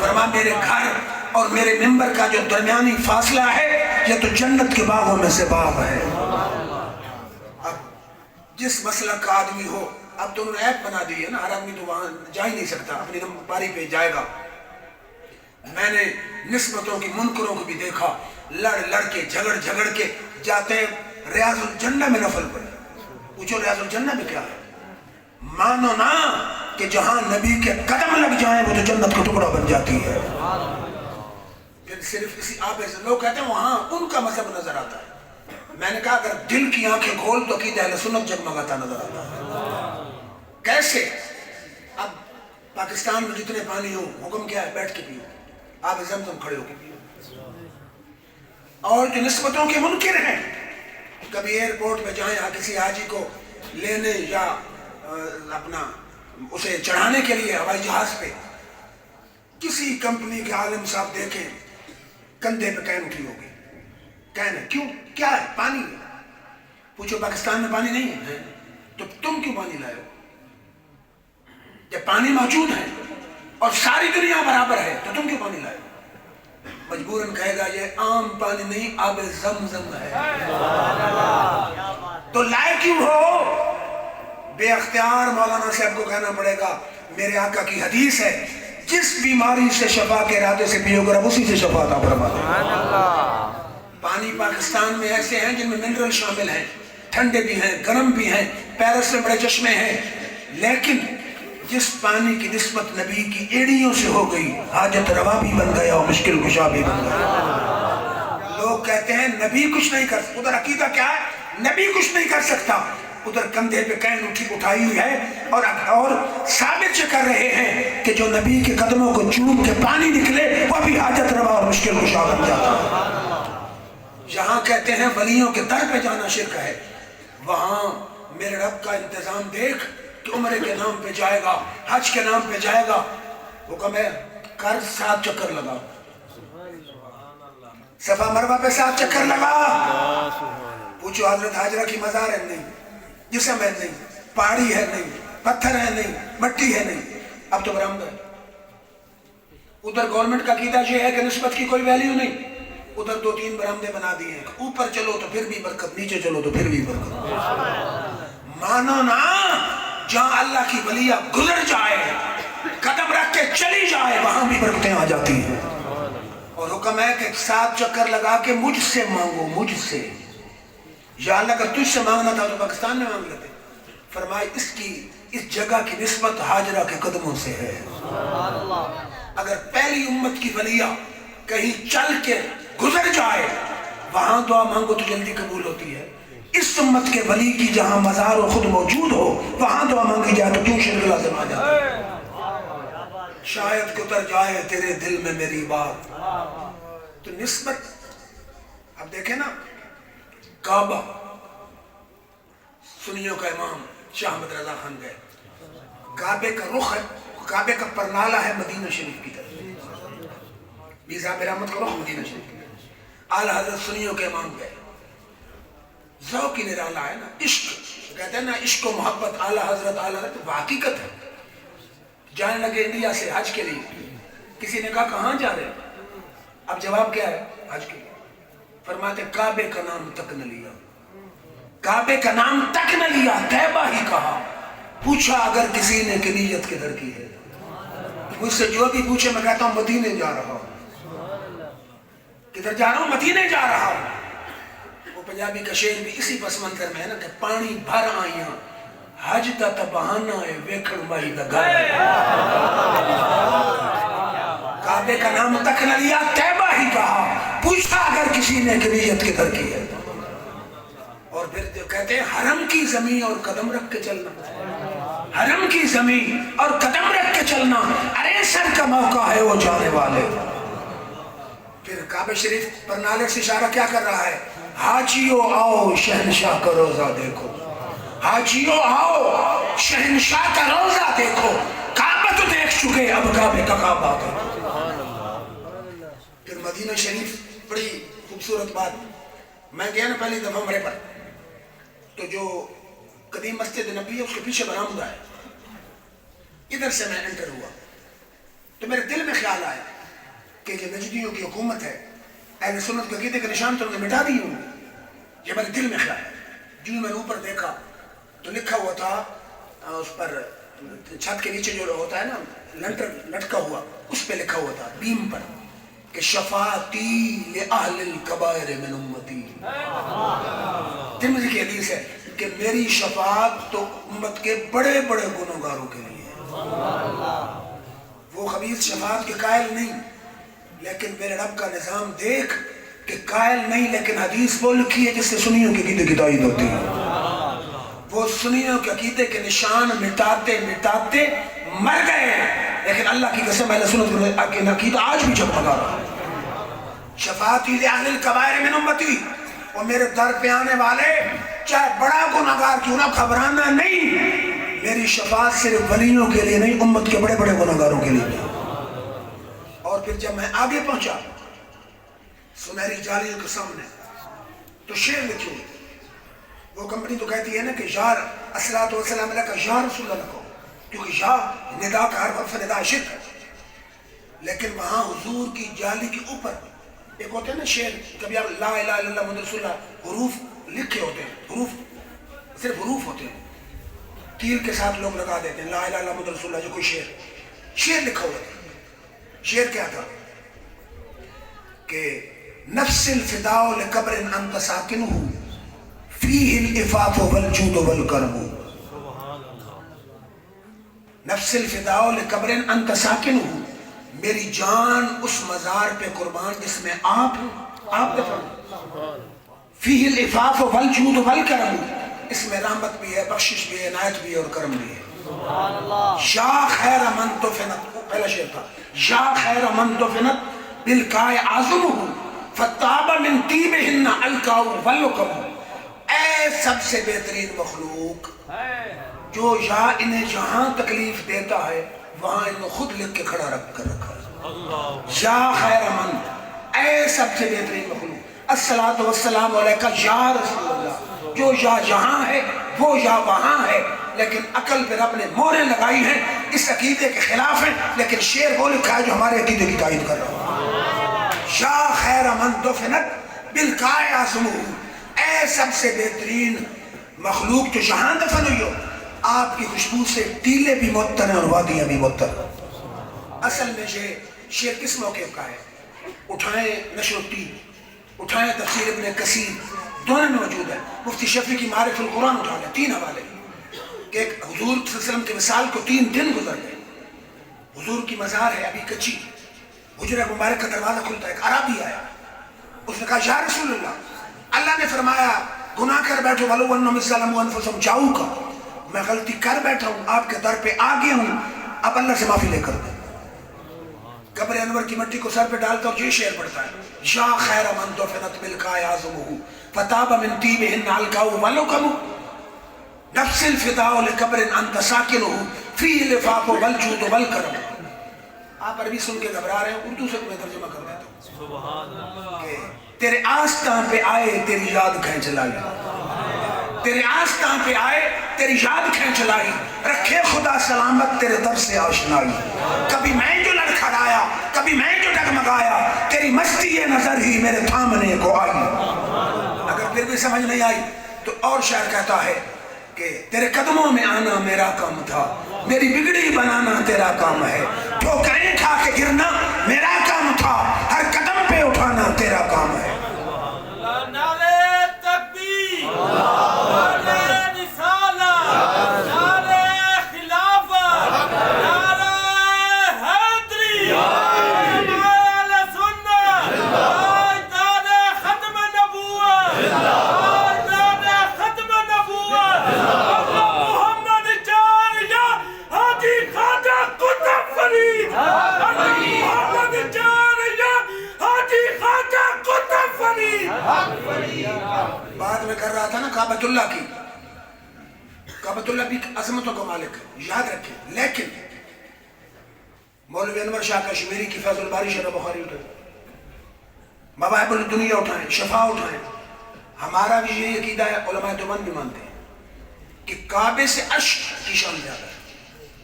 فرمایا میرے گھر اور میرے منبر کا جو درمیانی فاصلہ ہے یہ تو جنت کے باغوں میں سے باغ ہے۔ اب جس مسلک کا آدمی ہو، اب تو انہوں نے ایپ بنا دی ہے نا، ہر آدمی تو وہاں جا ہی نہیں سکتا، اپنی باری پہ جائے گا۔ میں نے نسبتوں کی منکروں کو بھی دیکھا، لڑ لڑ کے جھگڑ کے جاتے ہیں ریاض الجنہ میں نفل پڑھے۔ پوچھو ریاض الجنہ میں کیا ہے؟ مانو نا کہ جہاں نبی کے قدم لگ جائیں وہ تو جنت کا ٹکڑا بن جاتی ہے. پھر صرف اسی آپ لوگ کہتے ہیں وہاں ان کا مذہب نظر آتا ہے. میں نے کہا اگر دل کی آنکھیں کھول تو عقیدہ اہل سنت جگمگاتا نظر آتا ہے. کیسے؟ اب پاکستان میں جتنے پانی ہو حکم کیا ہے؟ بیٹھ کے پیو. آپ زمزم کھڑے ہو کے پیو. اور جو نسبتوں کے منکر ہیں کبھی ایئرپورٹ پہ جائیں کسی حاجی کو لینے یا اپنا اسے چڑھانے کے لیے ہوائی جہاز پہ کسی کمپنی کے عالم صاحب دیکھیں کندھے پہ کین اٹھی ہوگی. کین ہے کیوں؟ کیا ہے؟ پانی ہے. پوچھو پاکستان میں پانی نہیں ہے تو تم کیوں پانی لائے ہو؟ جب پانی موجود ہے اور ساری دنیا برابر ہے تو تم کیوں پانی لائے ہو؟ مجبوراً کہے گا یہ عام پانی نہیں آب زمزم ہے. تو لائے کیوں ہو؟ بے اختیار مولانا صاحب کو کہنا پڑے گا میرے آقا کی حدیث ہے جس بیماری سے شفا کے ارادے سے پیو گے اسی سے شفا عطا فرما دے. پانی پاکستان میں ایسے ہیں جن میں منرل شامل ہیں, ٹھنڈے بھی ہیں, گرم بھی ہیں, پیرس میں بڑے چشمے ہیں, لیکن جس پانی کی نسبت نبی کی ایڑیوں سے ہو گئی حاجت روا بھی بن گیا اور مشکل کشا بھی بن گیا. لوگ کہتے ہیں نبی کچھ نہیں کر سکتا. ادھر عقیدہ کیا ہے؟ نبی کچھ نہیں کر سکتا. ادھر کندھے پہ کین اٹھائی ہوئی ہے اور ثابت کر رہے ہیں کہ جو نبی کے قدموں کو چوم کے پانی نکلے وہ بھی حاجت روا اور مشکل کشا بن جاتا ہے. جہاں کہتے ہیں ولیوں کے در پہ جانا شرک ہے, وہاں میرے رب کا انتظام دیکھ کہ عمرے کے نام پہ جائے گا, حج کے نام پہ جائے گا. حکم ہے کر 7 چکر لگا, صفا مروہ پہ 7 چکر لگا. پوچھو حضرت حاجرہ کی مزار ہے نہیں, جسم ہے نہیں, پہاڑی ہے نہیں, پتھر ہے نہیں, مٹی ہے نہیں, اب تو برآمد ہے. ادھر گورنمنٹ کا عقیدہ یہ ہے کہ نسبت کی کوئی ویلیو نہیں. ادھر 2-3 برآمدے بنا دیے ہیں, اوپر چلو تو پھر بھی برکت, نیچے چلو تو پھر بھی برکت. مانو نا جہاں اللہ کی ولیہ گزر جائے قدم رکھ کے چلی جائے وہاں بھی برکتیں آ جاتی ہیں. اور حکم ہے کہ 7 چکر لگا کے مجھ سے مانگو, مجھ سے. یا اللہ اگر تجھ سے مانگنا تھا تو پاکستان میں مانگ لیتے. فرمائے اس جگہ کی نسبت حاجرہ کے قدموں سے ہے. اگر پہلی امت کی ولیہ کہیں چل کے گزر جائے وہاں دعا مانگو تو جلدی قبول ہوتی ہے. اس امت کے ولی کی جہاں مزار و خود موجود ہو وہاں دعا مانگی جائے تو کیوں شرک لازم آ جاتا ہے. شاید اتر جائے تیرے دل میں میری بات. تو نسبت اب دیکھیں نا, کعبہ سنیوں کا امام شاہ احمد رضا خان گئے, کعبے کا رخ ہے, کعبے کا پرنالہ ہے مدینہ شریف کی طرف, میزا برحمت کا رخ مدینہ شریف کی طرف. اعلی حضرت سنیوں کے امام گئے, ذوق ہی نرالا ہے نا, عشق کہتے ہیں نا, عشق و محبت اعلی حضرت وہ حقیقت ہے. جانے لگے انڈیا سے حج کے لیے, کسی نے کہا کہاں جا رہے ہیں؟ اب جواب کیا ہے حج کے لیے؟ فرماتے کعبے کا نام تک نہ لیا, کعبے کا نام تک نہ لیا, طیبہ ہی کہا. پوچھا اگر کسی نے کہ نیت کدھر کی ہے؟ مجھ سے جو بھی پوچھے میں کہتا ہوں مدینے جا رہا ہوں. کدھر جا رہا ہوں؟ مدینے جا رہا ہوں. وہ پنجابی کا شعر بھی اسی پس منظر میں ہے نا کہ پانی بھر آئیاں حج دا تا بہانہ ہے ویکھن مائی دا گھر. کعبے کا نام تک نہ لیا, طیبہ ہی کہا. پوچھا اگر کسی نے کہ نیت کدھر کی ہے. اور پھر جو کہتے ہیں حرم کی زمین اور قدم رکھ کے چلنا, حرم کی زمین اور قدم رکھ کے چلنا, ارے سر کا موقع ہے وہ جانے والے. پھر کعبہ شریف پر نالے سے اشارہ کیا کر رہا ہے؟ حاجیو آؤ شہنشاہ کا روزہ دیکھو, حاجیو آؤ شہنشاہ کا روزہ دیکھو. کعبہ تو دیکھ چکے, اب کعبے کا کعبہ دیکھو. پھر مدینہ شریف بڑی خوبصورت بات. میں گیا نا پہلی دفعہ عمرے پر, تو جو قدیم مسجد نبی ہے اس کے پیچھے برآمدہ ہے, ادھر سے میں انٹر ہوا تو میرے دل میں خیال آیا کہ یہ نجدیوں کی حکومت ہے, اہل سنت کے عقیدے کے نشان تو انہوں نے مٹا دیے ہوں. یہ میرے دل میں خیال ہے. جو میں نے اوپر دیکھا تو لکھا ہوا تھا اس پر, چھت کے نیچے جو ہوتا ہے نا لنٹر لٹکا ہوا, اس پہ لکھا ہوا تھا بیم پر کہ شفاعتی لأہل الکبائر من امتی. ترمذی کی حدیث ہے کہ میری شفاعت تو امت کے بڑے بڑے گنہگاروں کے لیے ہے. وہ خبیث شفاعت کے قائل نہیں، لیکن میرے رب کا نظام دیکھ کہ قائل نہیں، لیکن حدیث وہ لکھی ہے جس سے سنیوں کے عقیدے کی تائید ہوتی ہے۔ وہ سنیوں کے عقیدے کے نشان مٹاتے مٹاتے مر گئے، لیکن اللہ کی قسم اہل سنت کے عقیدہ آج بھی جگمگا رہا ہے۔ شفاعتی لأہل الکبائر من امتی، اور میرے در پہ آنے والے چاہے بڑا گناہگار کیوں نہ، گھبرانا نہیں، میری شفاعت صرف ولیوں کے لیے نہیں، امت کے بڑے بڑے گناہگاروں کے لیے بھی۔ اور پھر جب میں آگے پہنچا سنہری جالیوں کے سامنے تو شعر لکھے ہوئے تھے۔ وہ کمپنی تو کہتی ہے نا کہ یار الصلاۃ والسلام علیہ کا یا رسول اللہ کو، کیونکہ یا ندا کا ہر وقت ندا شرک ہے، لیکن وہاں حضور کی جالی کے اوپر ایک ہوتے ہیں نا شعر، کبھی آپ لا الہ الا اللہ محمد رسول اللہ حروف لکھے ہوتے ہیں، حروف صرف حروف ہوتے ہیں، تیر کے ساتھ لوگ لگا دیتے ہیں لا الہ الا اللہ محمد رسول اللہ، جو کوئی شعر لکھا ہوا تھا۔ شعر کیا تھا کہ نفس الفداء لقبر انت ساکنہ فیہ العفاف والجود والکرم، نفس الفداء لقبر انت ساکنہ، میری جان اس مزار پہ قربان جس میں آپ دفن، فیہ العفاف والجود والکرم، اس میں رحمت بھی ہے، بخشش بھی ہے، عنایت بھی ہے اور کرم بھی ہے۔ یا خیر من دفنت، پہلا شعر تھا، یا خیر من دفنت بالکائے اعظمہ فتاب من طیبہن الکاؤ واللقم، اے سب سے بہترین مخلوق جو یا انہیں جہاں تکلیف دیتا ہے وہاں انہوں خود لکھ کے کھڑا رکھ کر رکھا ہے۔ یا خیر من، اے سب سے بہترین مخلوق، الصلاۃ والسلام علیکہ یا رسول اللہ، جو یا جہاں ہے وہ یا وہاں ہے، لیکن عقل پہ رب نے موریں لگائی ہیں، اس عقیدے کے خلاف ہیں، لیکن شعر وہ لکھا ہے جو ہمارے عقیدے کی تائید کر رہا ہے۔ یا خیر من دفنت بالکائے اعظمہ، اے سب سے بہترین مخلوق جو جہاں دفن ہوئی ہو، آپ کی خوشبو سے ٹیلے بھی معطر ہیں اور وادیاں بھی معطر۔ اصل میں یہ شعر کس موقع کا ہے؟ اٹھائیں نشر الدین، اٹھائیں تفسیر ابن کثیر، دونوں میں موجود ہے۔ مفتی شفیع کی معارف القرآن اٹھا لیں، 3 حوالے کہ ایک حضور صلی اللہ علیہ وسلم کے وصال کو 3 دن گزر گئے، حضور کی مزار ہے ابھی کچی، حجرہ مبارک کا دروازہ کھلتا ہے، ایک عربی آیا، اس نے کہا یا رسول اللہ، اللہ نے فرمایا گناہ کر بیٹھو وَلَوْ أَنَّهُمْ ظَلَمُوا أَنفُسَهُمْ جَاءُوكَ، میں غلطی کر بیٹھا ہوں، آپ کے در پہ آ گیا ہوں، اب اللہ سے معافی لے کر دیں۔ قبر انور کی مٹی کو سر پہ ڈالتا اور یہ شعر پڑھتا ہے، یا خیر من دفنت بالکائے اعظمہ فطاب من طیبہن الکاؤ واللقم، نفس الفداء لقبر انت ساکنہ فیہ العفاف والجود والکرم۔ آپ عربی سن کے گھبرا رہے ہیں، اردو سے میں ترجمہ کر دیتا ہوں کہ تیرے آستان پہ آئے تیری یاد کھینچ لائی، تیرے آستان پہ آئے تیری یاد کھینچ لائی، رکھے خدا سلامت تیرے در سے آشنائی، کبھی میں جو لڑکھڑایا کبھی میں جو ڈگمگایا، تیری مستی نظر ہی میرے تھامنے کو آئی۔ اگر پھر بھی سمجھ نہیں آئی تو اور شاعر کہتا ہے کہ تیرے قدموں میں آنا میرا کام تھا، میری بگڑی بنانا تیرا کام ہے، ٹھوکریں کھا کے گرنا میرا کام تھا، ہر قدم پہ اٹھانا تیرا کام ہے۔ نعرہ تکبیر، نعرہ رسالت، نعرہ خلافت، نعرہ حیدری، نعرہ اہل سنت، نعرہ ختم نبوت، نعرہ ختم نبوت، محمد جان حاجی خواجہ قطب فرید، محمد جان حاجی خواجہ قطب فرید۔ بات میں کر رہا تھا نا کعبۃ اللہ کی، کعبۃ اللہ بھی عظمتوں کا مالک ہے، یاد رکھیں، لیکن مولوی انور شاہ کشمیری کی فیض الباری شرح بخاری اٹھائیں، مواہب الدنیا اٹھائیں، شفا اٹھائیں، ہمارا بھی یہی عقیدہ ہے، علماء دیوبند بھی مانتے ہیں کہ کعبے سے عرش کی شان زیادہ ہے،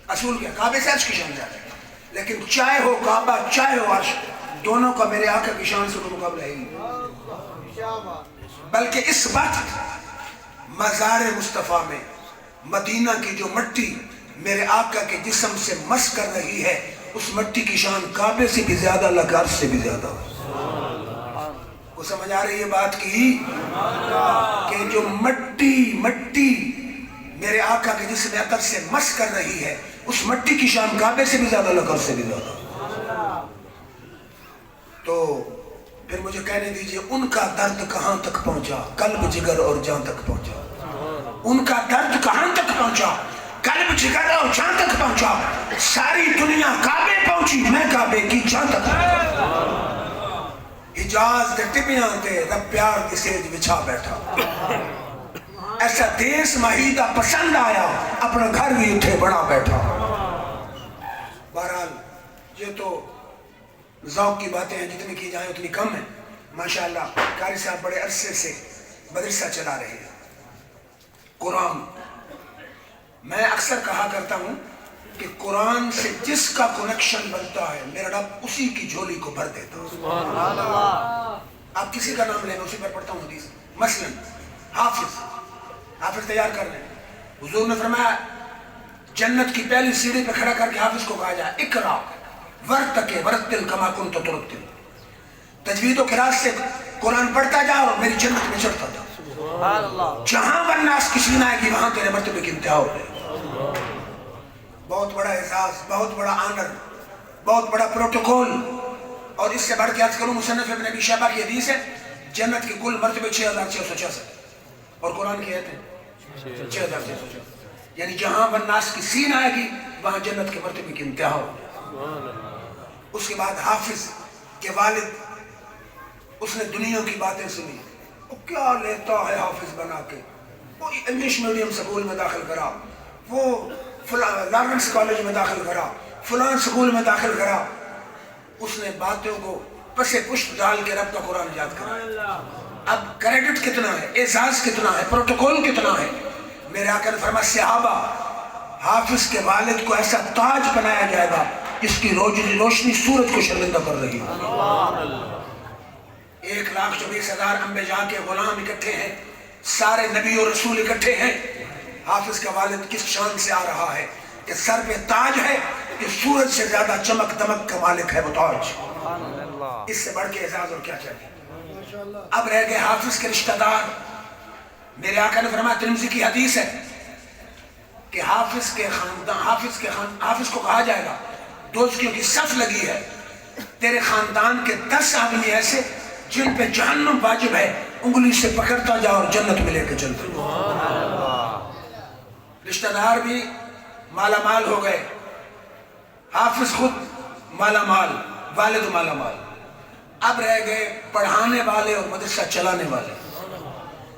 اصول کیا کعبے سے عرش کی شان زیادہ ہے، لیکن چاہے ہو کعبہ چاہے ہو عرش، دونوں کا میرے آقا کی شان سے کوئی مقابلہ ہے نہیں، بلکہ اس وقت مزار مصطفیٰ میں مدینہ کی جو مٹی میرے آقا کے جسم سے مس کر رہی ہے، اس مٹی کی شان کعبے سے بھی زیادہ، اللہ کے عرش سے بھی زیادہ۔ کو سمجھ آ رہی ہے بات کی کہ جو مٹی میرے آقا کے جسم عطر سے مس کر رہی ہے، اس مٹی کی شان کعبے سے بھی زیادہ، لکر سے بھی زیادہ. تو پھر مجھے کہنے دیجئے ان کا درد کہاں تک پہنچا؟ قلب جگر اور جان تک پہنچا. ان کا درد کہاں تک پہنچا؟ قلب جگر اور جان تک پہنچا. ساری دنیا کعبے پہنچی، میں کعبے کی جان تک پہنچا. حجاز دے ٹپیاں تے رب پیار دی سیج بچھا بیٹھا. ایسا دیس مہیدہ پسند آیا، اپنا گھر بھی اٹھے بڑا بیٹھا. بہرحال یہ تو ذوق کی باتیں ہیں، جتنی کی جائیں اتنی کم ہیں. ماشاءاللہ قاری صاحب بڑے عرصے سے مدرسہ چلا رہے ہیں. قرآن، میں اکثر کہا کرتا ہوں کہ قرآن سے جس کا کنیکشن بنتا ہے میرا رب اسی کی جھولی کو بھر دیتا ہے. آپ کسی کا نام لینا، اسی پر پڑھتا ہوں حدیث. مثلا حافظ تیار کر رہے ہیں. حضور نے فرمایا جنت کی پہلی سیڑھی پہ کھڑا کر کے حافظ کو کہا جائے اقرا ورتقِ ورتل کما کنت ترتل. تجوید و قرات سے قرآن پڑھتا جا اور میری جنت میں چڑھتا جا. جہاں والناس کی سین آئے گی وہاں تیرے مرتبے کی انتہا ہو جائے. بہت بڑا اعزاز، بہت بڑا آنر، بہت بڑا پروٹوکول. اور اس سے بڑھ کے عرض کروں، مصنف ابن ابی شیبہ کی حدیث ہے جنت کے کل مرتبے 6666 اور قرآن کی آیت ہے 6666. یعنی جہاں والناس کی سین آئے گی وہاں جنت کے مرتبے کی انتہا ہو جائے. اس کے بعد حافظ کے والد، اس نے دنیا کی باتیں سنی. وہ کیا لیتا ہے حافظ بنا کے، وہ انگلش میڈیم سکول میں داخل کرا، وہ لارنس کالج میں داخل کرا، فلان سکول میں داخل کرا. اس نے باتوں کو پسے پشت ڈال کے رب کا قرآن یاد کرا. اب کریڈٹ کتنا ہے، اعزاز کتنا ہے، پروٹوکول کتنا ہے. میرے آقا نے فرمایا صحابہ، حافظ کے والد کو ایسا تاج بنایا جائے گا جس کی روشنی سورج کو شرمندہ کر رہی ہے. 1,24,000 انبیاء کے غلام اکٹھے ہیں، سارے نبی اور رسول اکٹھے ہیں. حافظ کا والد کس شان سے آ رہا ہے کہ سر پہ تاج ہے کہ سورج سے زیادہ چمک دمک کا مالک ہے وہ تاج. اس سے بڑھ کے اعزاز اور کیا چاہیے. اب رہ گئے حافظ کے رشتہ دار. میرے آقا نے فرمایا، ترمذی کی حدیث ہے کہ حافظ کے خاندان، حافظ کو کہا جائے گا دوستیوں کی صف لگی ہے، تیرے خاندان کے 10 آدمی ایسے جن پہ جہنم واجب ہے، انگلی سے پکڑتا جا اور جنت میں لے کے چلتا جا. رشتہ دار بھی مالا مال ہو گئے، حافظ خود مالا مال، والد مالا مال. اب رہ گئے پڑھانے والے اور مدرسہ چلانے والے.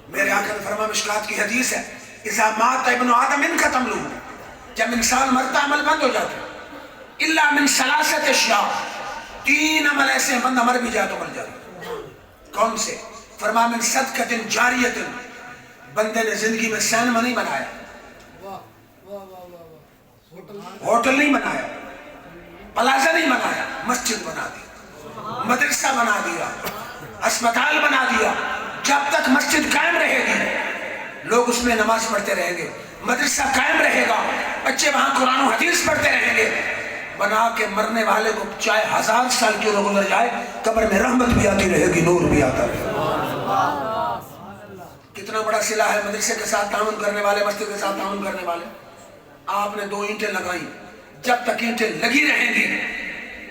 میرے آقا نے فرمایا، مشکات کی حدیث ہے، اذا مات ابن آدم انختم له، جب انسان مرتا عمل بند ہو جاتا ہے. الا من ثلاثه اشیاء، 3 عمل ایسے ہیں بندہ مر بھی جائے تو مر جاتا. کون سے؟ فرمایا من صدقۃ جاریۃ، بندے نے زندگی میں سینما نہیں بنایا، ہوٹل نہیں بنایا، پلازا نہیں بنایا، مسجد بنا دی، مدرسہ بنا دیا، ہسپتال بنا دیا. جب تک مسجد قائم رہے گی لوگ اس میں نماز پڑھتے رہیں گے، مدرسہ قائم رہے گا، بچے وہاں قرآن و حدیث پڑھتے رہیں گے. بنا کے مرنے والے کو چاہے 1000 سال کیوں نہ گزر جائے، قبر میں رحمت بھی آتی رہے گی، نور بھی آتا رہے گا. کتنا بڑا صلہ ہے مدرسے کے ساتھ تعاون کرنے والے، مسجد کے ساتھ تعاون کرنے والے. آپ نے 2 اینٹیں لگائیں، جب تک اینٹیں لگی رہیں گی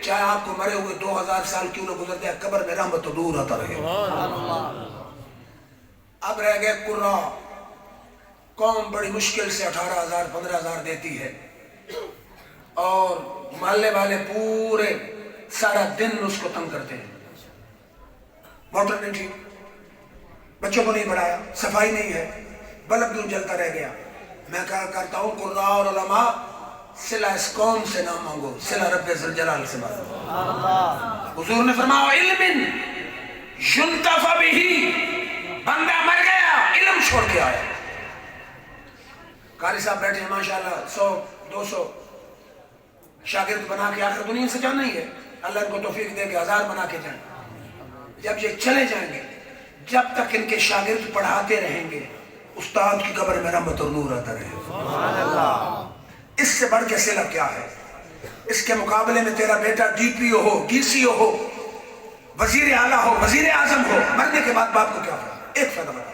چاہے آپ کو مرے ہوئے 2000 سال کیوں نہ گزر جائے، قبر میں رحمت تو دور آتا رہے گا. اب رہ گئے قرا. قوم بڑی مشکل سے 18,000 15,000 دیتی ہے اور محلے والے پورے سارا دن اس کو تنگ کرتے ہیں. موٹر نہیں ٹھیک، بچوں کو نہیں پڑھایا، صفائی نہیں ہے، بلب کیوں جلتا رہ گیا. میں کہا کرتا ہوں قراء اور علماء، صلہ اس قوم سے نہ مانگو، صلہ رب ذوالجلال سے مانگو. حضور نے فرمایا علم ينتفع به، بندہ مر گیا علم چھوڑ کے آیا. قاری صاحب بیٹھے ہیں ماشاءاللہ 100-200 شاگرد بنا کے، آخر دنیا سے جانا ہی ہے، اللہ ان کو توفیق دے کے 1000 بنا کے جائیں. جب یہ چلے جائیں گے، جب تک ان کے شاگرد پڑھاتے رہیں گے، استاد کی قبر میں رحمت اور نور آتا رہے گا. اس سے بڑھ کے صلہ کیا ہے؟ اس کے مقابلے میں تیرا بیٹا ڈی پی او ہو، ڈی سی او ہو، وزیر اعلیٰ ہو، وزیر اعظم ہو، مرنے کے بعد باپ کو کیا فائدہ؟ ایک فائدہ بتا،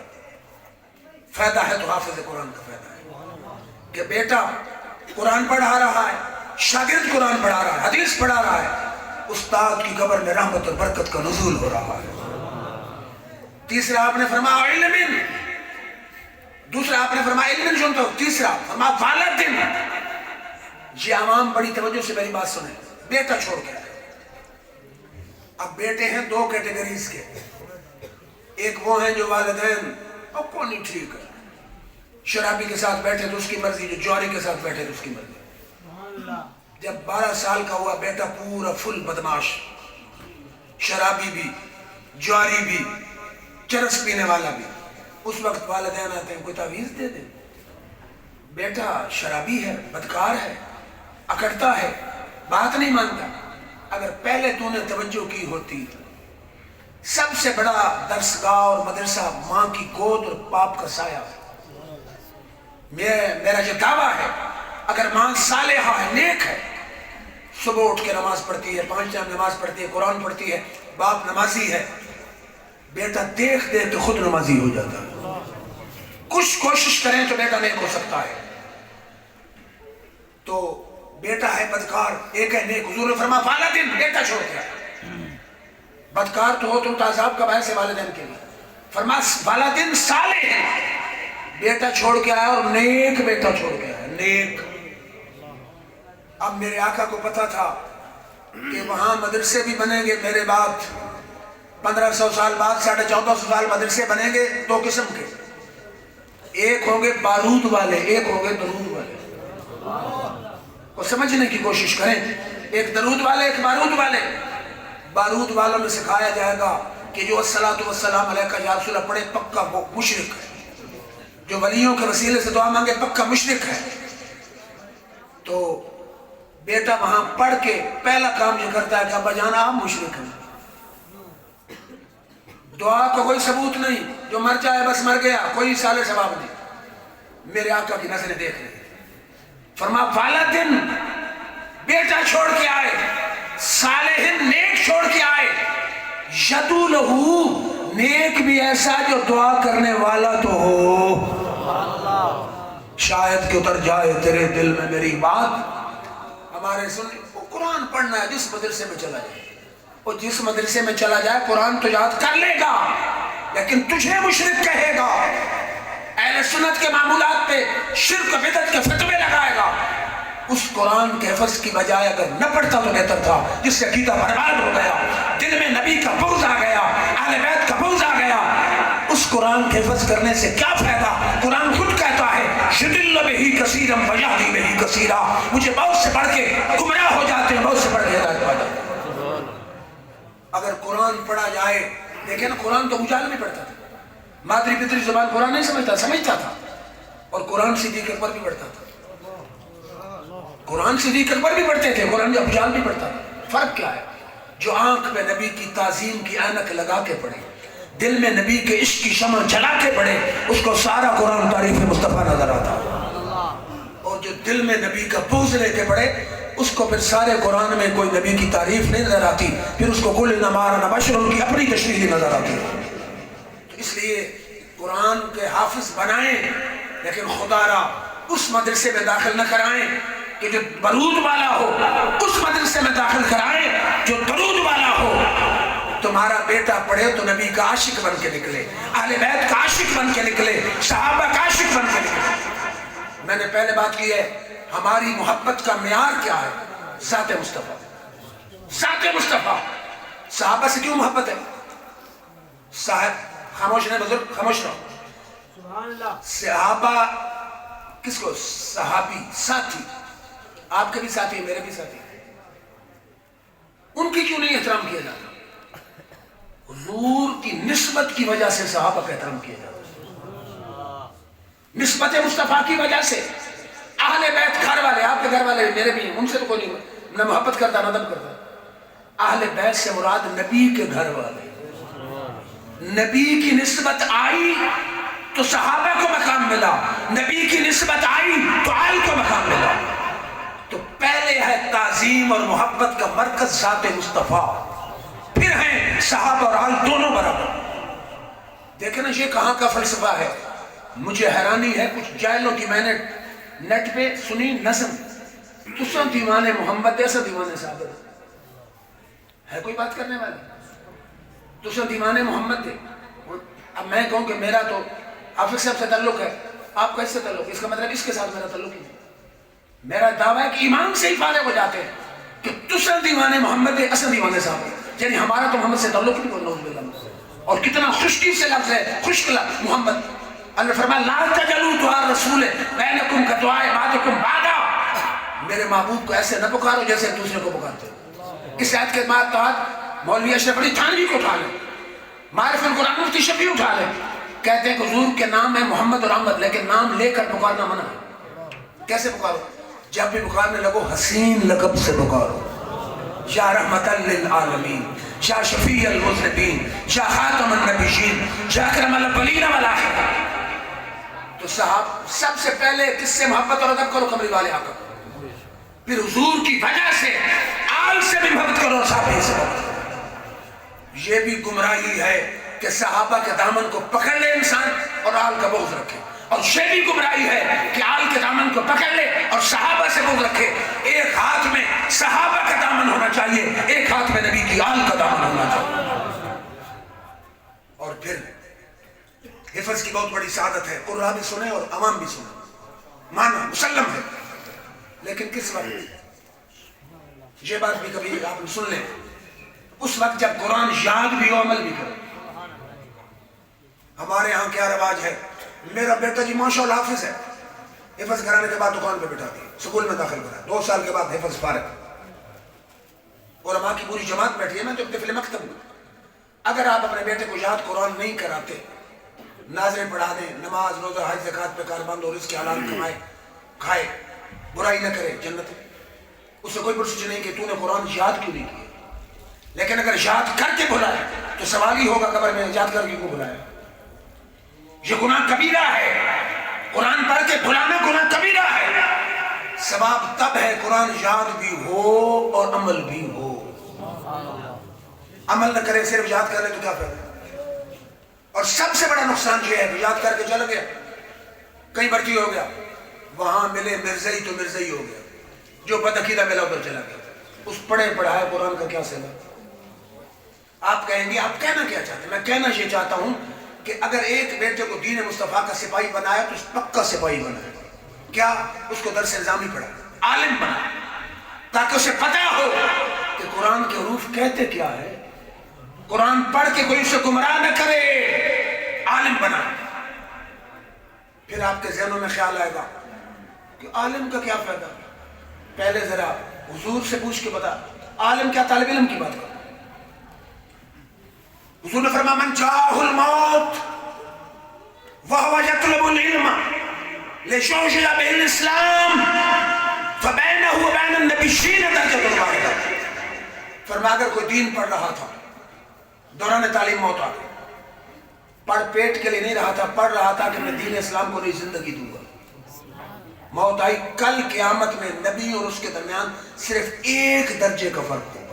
فائدہ ہے تو حافظ قرآن کا فائدہ ہے کہ بیٹا قرآن پڑھا رہا ہے، شاگرد قرآن پڑھا رہا ہے، حدیث پڑھا رہا ہے، استاد کی قبر میں رحمت اور برکت کا نزول ہو رہا ہے۔ تیسرا آپ نے فرمایا علم، دوسرا آپ نے فرمایا علم سنتا ہو، تیسرا فرمایا والدین۔ یہ عوام بڑی توجہ سے میری بات سنیں، بیٹا چھوڑ کے آئے۔ اب بیٹے ہیں دو کیٹیگریز کے، ایک وہ ہیں جو والدین اب کو نہیں ٹھیک ہے، شرابی کے ساتھ بیٹھے تو اس کی مرضی، جو جواری کے ساتھ بیٹھے تو اس کی مرضی۔ جب 12 سال کا ہوا بیٹا پورا فل بدماش، شرابی بھی، جواری بھی، چرس پینے والا بھی، اس وقت والدین آتے ہیں کوئی تعویذ دے دیں، بیٹا شرابی ہے، بدکار ہے، اکڑتا ہے، بات نہیں مانتا۔ اگر پہلے تو نے توجہ کی ہوتی، سب سے بڑا درسگاہ اور مدرسہ ماں کی گود اور باپ کا سایہ ہے۔ میرا جو دعویٰ ہے، اگر ماں صالحہ ہے، نیک ہے، صبح اٹھ کے نماز پڑھتی ہے، 5 ٹائم نماز پڑھتی ہے، قرآن پڑھتی ہے، باپ نمازی ہے، بیٹا دیکھ دے تو خود نمازی ہو جاتا ہے۔ کچھ کوشش کریں تو بیٹا نیک ہو سکتا ہے۔ تو بیٹا ہے بدکار، ایک ہے نیک۔ حضور نے فرمایا والدین، بیٹا چھوڑ کے آئے۔ بدکار تو ہو تو عذاب کا باعث ہے والدین کے لیے۔ فرمایا والدین صالح ہیں، بیٹا چھوڑ کے آیا اور نیک بیٹا چھوڑ کے آیا، نیک۔ اب میرے آقا کو پتا تھا کہ وہاں مدرسے بھی بنیں گے میرے بعد، 1500 سال بعد 1450 سال مدرسے بنیں گے دو قسم کے، ایک ہوں گے بارود والے، ایک ہوں گے درود والے۔ کو سمجھنے کی کوشش کریں، ایک درود والے، ایک بارود والے۔ بارود والوں میں سکھایا جائے گا کہ جو الصلاۃ والسلام علیکہ یا رسول اللہ پڑھے پکا وہ مشرک ہے، جو ولیوں کے وسیلے سے دعا مانگے پکا مشرک ہے۔ تو بیٹا وہاں پڑھ کے پہلا کام یہ کرتا ہے کہ ابا جان آپ مشرک ہیں، دعا کا کوئی ثبوت نہیں، جو مر جائے بس مر گیا، کوئی سال ثواب نہیں۔ میرے آقا کی نظریں دیکھ رہے ہیں، فرمایا والدین، بیٹا چھوڑ کے آئے، صالحین، نیک چھوڑ کے آئے، یدعو لہو، نیک بھی ایسا جو دعا کرنے والا تو ہو۔ شاید کہ اتر جائے تیرے دل میں میری بات۔ ہمارے وہ قرآن پڑھنا ہے، جس مدرسے میں چلا جائے، وہ جس مدرسے میں چلا جائے قرآن تو یاد کر لے گا، لیکن تجھے مشرک کہے گا، اہل سنت کے معمولات پہ شرک و بدعت کے فتوے لگائے گا۔ اس قرآن کے حفظ کی بجائے اگر نہ پڑھتا تو بہتر تھا، جس سے عقیدہ برباد ہو گیا، دل میں نبی کا بغض آ گیا، اہل بیت کا بغض آ گیا۔ اس قرآن کے حفظ کرنے سے کیا فائدہ؟ قرآن خود کہتا ہے یضل بہ کثیرا ویہدی بہ کثیرا، مجھے بہت سے پڑھ کے گمراہ ہو جاتے ہیں، بہت سے پڑھ کے ہدایت پا جاتے ہیں۔ اگر قرآن پڑھا جائے، دیکھیں نا قرآن تو مجال میں پڑھتا تھا، مادری پتری زبان قرآن نہیں سمجھتا تھا، اور قرآن صدیق اکبر بھی پڑھتا تھا، قرآن صدیق اکبر بھی پڑھتے تھے، قرآن ابو جہل بھی پڑھتا تھا۔ فرق کیا ہے؟ جو آنکھ میں نبی کی تعظیم کی اینک لگا کے پڑھے، دل میں نبی کے عشق کی شمع جلا کے پڑھے، اس کو سارا قرآن تعریف مصطفیٰ نظر آتا، اور جو دل میں نبی کا بغض لے کے پڑھے، اس کو پھر سارے قرآن میں کوئی نبی کی تعریف نہیں نظر آتی، پھر اس کو کل انما انا بشر، ان کی اپنی تشریح نظر آتی ہے۔ تو اس لیے قرآن کے حافظ بنائیں، لیکن خدا را اس مدرسے میں داخل نہ کرائیں کہ جو برود والا ہو، اس مدرسے میں داخل کرائیں جو درود والا ہو۔ تمہارا بیٹا پڑھے تو نبی کا عاشق بن کے نکلے، اہل بیت کا عاشق بن کے نکلے، صحابہ کا عاشق بن کے نکلے۔ میں نے پہلے بات کی ہے، ہماری محبت کا معیار کیا ہے؟ ذات مصطفیٰ، ذات مصطفیٰ۔ صحابہ سے کیوں محبت ہے؟ صاحب خاموش رہے بزرگ، خاموش رہو۔ صحابہ کس کو؟ صحابی، ساتھی، آپ کے بھی ساتھی، میرے بھی ساتھی، ان کی کیوں نہیں احترام کیا جاتا؟ حضور کی نسبت کی وجہ سے صحابہ کا احترام کیا جاتا، نسبت مصطفیٰ کی وجہ سے۔ اہل بیت گھر والے، آپ کے گھر والے میرے بھی، ان سے تو کوئی نہیں، نہ محبت کرتا نہ ادب کرتا۔ اہل بیت سے مراد نبی کے گھر والے۔ نبی کی نسبت آئی تو صحابہ کو مقام ملا، نبی کی نسبت آئی تو آل کو مقام ملا۔ تو پہلے ہے تعظیم اور محبت کا مرکز ذات مصطفیٰ، پھر ہیں صحابہ اور آل دونوں برابر۔ دیکھیں نا یہ کہاں کا فلسفہ ہے؟ مجھے حیرانی ہے، کچھ جاہلوں کی میں نے نیٹ پہ سنی نظم تسا دیوانے محمد ایسا دیوانے صاحب ہے کوئی بات کرنے والا تسا دیوانے محمد دے. اب میں کہوں کہ میرا تو حافظ صاحب سے تعلق ہے, آپ کا اس سے تعلق ہے, اس کا مطلب اس کے ساتھ میرا تعلق ہی نہیں. میرا دعویٰ ہے کہ ایمان سے ہی فارغ ہو جاتے ہیں کہ تسا دیوانے محمد دے اصل دیوانے صاحب, یعنی ہمارا تو محمد سے تعلق نہیں بولنا باللہ. اور کتنا خشکی سے لفظ ہے, خشک لفظ محمد. اللہ فرمایا لا تجلوا دعاء رسول بینکم کدعاء بعضکم بعضا, میرے محبوب کو ایسے نہ پکارو جیسے دوسرے کو پکارتے ہو. اس آیت کے بعد مولوی اشرف علی تھانوی کو اٹھا لیں, معرف القرآن مفتی شفیع اٹھا لیں, کہتے ہیں کہ حضور کے نام ہے محمد اور احمد, لیکن نام لے کر پکارنا منع ہے. کیسے پکارو؟ جب بھی پکارنے لگو حسین لقب سے پکارو, یا رحمت للعالمین, یا شفیع المذنبین, یا خاتم النبیین, یا اکرم الاولین والآخرین. تو صاحب سب سے پہلے کس سے محبت اور ادب کرو؟ قمری والے آقا. پھر حضور کی وجہ سے آل سے بھی محبت کرو, صحابہ سے محبت کرو. یہ بھی گمراہی ہے کہ صحابہ کے دامن کو پکڑ لے انسان اور آل کا بغض رکھے, اور یہ بھی گمراہی ہے کہ آل کے دامن کو پکڑ لے اور صحابہ سے بغض رکھے. ایک ہاتھ میں صحابہ کا دامن ہونا چاہیے, ایک ہاتھ میں نبی کی آل کا دامن ہونا چاہیے. اور پھر حفظ کی بہت بڑی سعادت ہے, قرآن بھی سنیں اور عوام بھی سنیں, مانا مسلم ہے. لیکن کس وقت یہ بات بھی کبھی آپ سن لیں, اس وقت جب قرآن یاد بھی ہو, عمل بھی کرو. ہمارے ہاں کیا رواج ہے, میرا بیٹا جی ماشاءاللہ حافظ ہے, حفظ کرانے کے بعد دکان پہ بٹھا دیا, سکول میں داخل کرا, 2 سال کے بعد حفظ فارغ, علماء کی پوری جماعت بیٹھی ہے, میں تو طفل مکتب ہوں. اگر آپ اپنے بیٹے کو یاد قرآن نہیں کراتے, ناظریں پڑھا دیں, نماز روزہ حج زکات پہ کاربند اور اس کے حلال کمائے کھائے, برائی نہ کرے, جنت ہے. اس سے کوئی پرسش نہیں کہ تو نے قرآن یاد کیوں نہیں کیا. لیکن اگر یاد کر کے بھلایا تو سوال ہی ہوگا قبر میں, یاد کر کے کیوں بھلایا. یہ گناہ کبیرہ ہے, قرآن پڑھ کے بھلانا گناہ کبیرہ ہے. ثواب تب ہے قرآن یاد بھی ہو اور عمل بھی ہو. عمل نہ کرے, صرف یاد کر لے تو کیا فائدہ. اور سب سے بڑا نقصان یہ ہے کہ یاد کر کے چل گیا, کہیں بھرتی ہو گیا, وہاں ملے مرزائی تو مرزائی ہو گیا, جو بدعقیدہ ملا ادھر چلا گیا. اس پڑھے پڑھائے قرآن کا کیا صلہ. آپ کہیں گے آپ کہنا کیا چاہتے ہیں؟ میں کہنا یہ چاہتا ہوں کہ اگر ایک بیٹے کو دین مصطفیٰ کا سپاہی بنایا تو اس پکا سپاہی بنائے. کیا اس کو درس الزامی پڑھا, عالم بنا, تاکہ اسے پتا ہو کہ قرآن کے حروف کہتے کیا ہے. قرآن پڑھ کے کوئی اسے گمراہ نہ کرے, عالم بنا. پھر آپ کے ذہنوں میں خیال آئے گا کہ عالم کا کیا فائدہ. پہلے ذرا حضور سے پوچھ کے بتا, عالم کیا طالب علم کی بات کر. حضور نے فرمایا من جاءہ الموت وہو یطلب العلم لشعشع بہ الاسلام فبینہ وبین النبیین درجۃ واحدہ. فرمایا اگر کوئی دین پڑھ رہا تھا, دوران تعلیم موت آ گئی, پڑھ پیٹ کے لیے نہیں رہا تھا, پڑھ رہا تھا کہ میں دین اسلام کو نئی زندگی دوں گا, موت آئی, کل قیامت میں نبی اور اس کے درمیان صرف 1 درجے کا فرق ہوگا.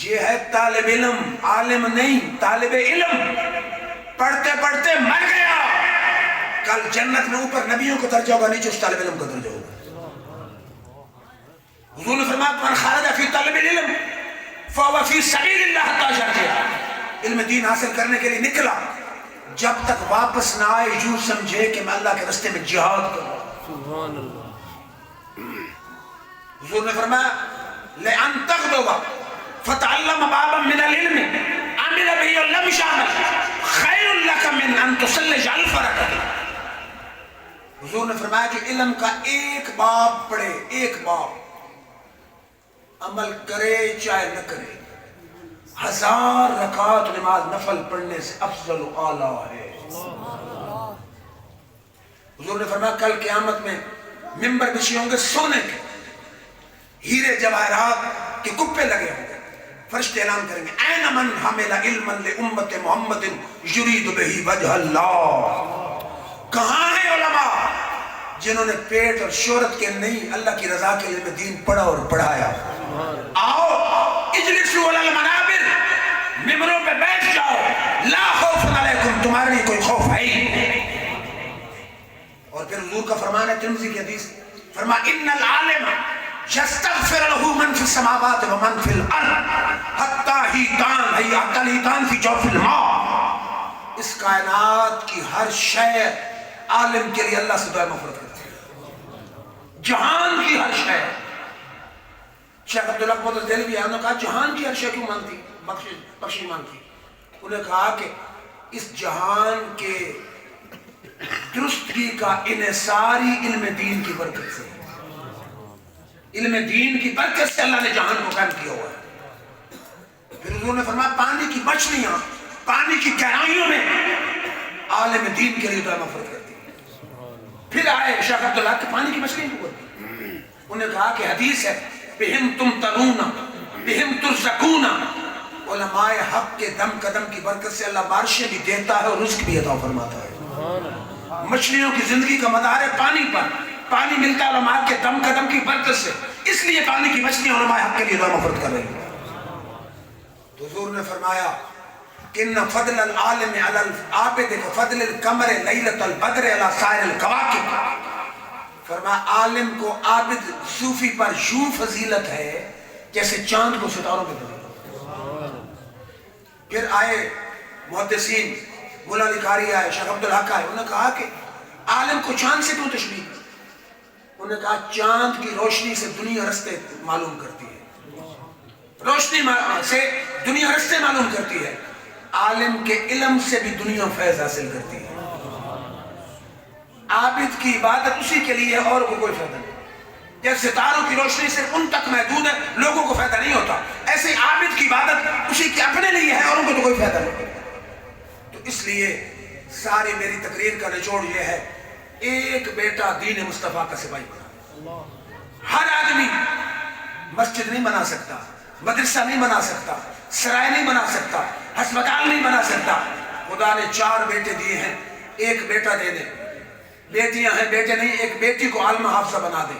یہ ہے طالب علم, عالم نہیں, طالب علم. پڑھتے پڑھتے مر گیا, کل جنت میں اوپر نبیوں کا درجہ ہوگا, نیچے اس طالب علم کا درجہ ہوگا. حضور نے فرمایا من خرج فی طلب العلم فهو فی سبیل اللہ حتی یرجع. علم دین حاصل کرنے کے لیے نکلا, جب تک واپس نہ آئے یوں سمجھے کہ میں اللہ کے راستے میں جہاد کر رہا ہوں. سبحان اللہ. حضور نے فرمایا لئن تغدو فتعلم بابا من العلم عمل به ولم يعمل خیر لک من ان تصلی 1000 رکعۃ. حضور نے فرمایا کہ علم کا ایک باب پڑھے, ایک باب, عمل کرے چاہے نہ کرے, 1000 رکعات نماز نفل پڑھنے سے افضل و اعلیٰ ہے. حضور نے فرمایا کل قیامت میں ممبر بچھے ہوں گے سونے کے, ہیرے جواہرات کے کپے لگے ہوں گے. فرشتے اعلان کریں گے این من حمل علما لامت محمد یرید بہ وجہ اللہ. کہاں ہیں علماء جنہوں نے پیٹ اور شہرت کے نہیں, اللہ کی رضا کے لیے دین پڑھا اور پڑھایا. آؤ اجلسوا علی المنابر, ممبروں پہ بیٹھ جاؤ, لا خوف علیکم, تمہارے لیے کوئی خوف ہے ہی. اور پھر حضور کا فرمان ہے ترمذی کی حدیث، فرمایا ان العالم یستغفر له من فی السماوات و من فی الارض حتی حیتان فی جوف الماء، اس کائنات کی ہر شے عالم کے لیے اللہ سے دعا مغفرت کرتی ہے، جہان کی ہر شے۔ شیخ عبداللہ محمد دہلوی انہوں نے کہا جہان کی ہر شے کیوں مانتی بخشش مانتی؟ انہوں نے کہا کہ اس جہان کے درستگی کا انحصاری علم دین کی برکت سے، علم دین کی برکت سے اللہ نے جہان کو قائم کیا ہوا ہے۔ پھر حضور نے فرمایا پانی کی مچھلیاں پانی کی گہرائیوں میں عالم دین کے لیے دعا مغفرت کرتی ہیں۔ پھر آئے شیخ عبداللہ کہ پانی کی مچھلیاں کیوں کرتی ہیں؟ انہوں نے کہا کہ حدیث ہے بہم تمترون بہم ترزقون، علماء حق کے دم قدم کی برکت سے اللہ بارشیں بھی دیتا ہے اور رزق بھی عطا فرماتا ہے۔ مچھلیوں کی زندگی کا مدار ہے پانی پر، پانی ملتا ہے علماء کے دم قدم کی برکت سے، اس لیے پانی کی مچھلیاں علماء حق کے لیے دعا مغفرت کر رہی ہیں۔ تو حضور نے فرمایا کہ ان فضل العالم علی العابد فضل القمر لیلۃ البدر علی سائر الکواکب، فرمایا عالم کو عابد صوفی پر یوں فضیلت ہے جیسے چاند کو ستاروں پہ فضیلت۔ پھر آئے محدثین، مولا علی قاری آئے، شیخ عبدالحق آئے، انہوں نے کہا کہ عالم کو چاند سے کیوں تشبیہ؟ انہوں نے کہا چاند کی روشنی سے دنیا رستے معلوم کرتی ہے، روشنی سے دنیا رستے معلوم کرتی ہے، عالم کے علم سے بھی دنیا فیض حاصل کرتی ہے۔ عابد کی عبادت اسی کے لیے ہے اور کو کوئی فائدہ نہیں، جیسے ستاروں کی روشنی صرف ان تک محدود ہے، لوگوں کو فائدہ نہیں ہوتا، ایسے عابد کی عبادت اسی کے اپنے لیے ہے اور ان کو تو کوئی فائدہ نہیں۔ تو اس لیے ساری میری تقریر کا نچوڑ یہ ہے، ایک بیٹا دین مصطفیٰ کا سپاہی بنا۔ ہر آدمی مسجد نہیں بنا سکتا، مدرسہ نہیں بنا سکتا، سرائے نہیں بنا سکتا، ہسپتال نہیں بنا سکتا۔ خدا نے 4 بیٹے دیے ہیں، ایک بیٹا دے دے، بیٹیاں ہیں بیٹے نہیں، ایک بیٹی کو عالمہ حافظہ بنا دے،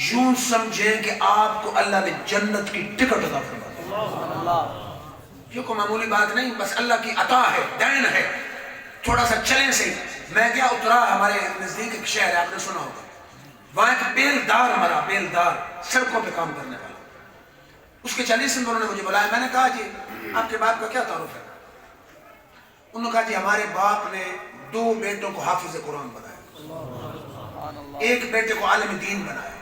یوں سمجھیں کہ آپ کو اللہ نے جنت کی ٹکٹ عطا فرما دی۔ یہ کوئی معمولی بات نہیں، بس اللہ کی عطا ہے، دین ہے، تھوڑا سا چلیں سے۔ میں گیا اترا، ہمارے نزدیک ایک شہر ہے، آپ نے سنا ہوگا، وہاں ایک بیلدار مرا، بیلدار سڑکوں پہ کام کرنے والا، اس کے 40 دن انہوں نے مجھے بلایا۔ میں نے کہا جی آپ کے باپ کا کیا تعارف ہے؟ انہوں نے کہا جی ہمارے باپ نے 2 بیٹوں کو حافظ قرآن بنایا، ایک بیٹے کو عالم دین بنایا،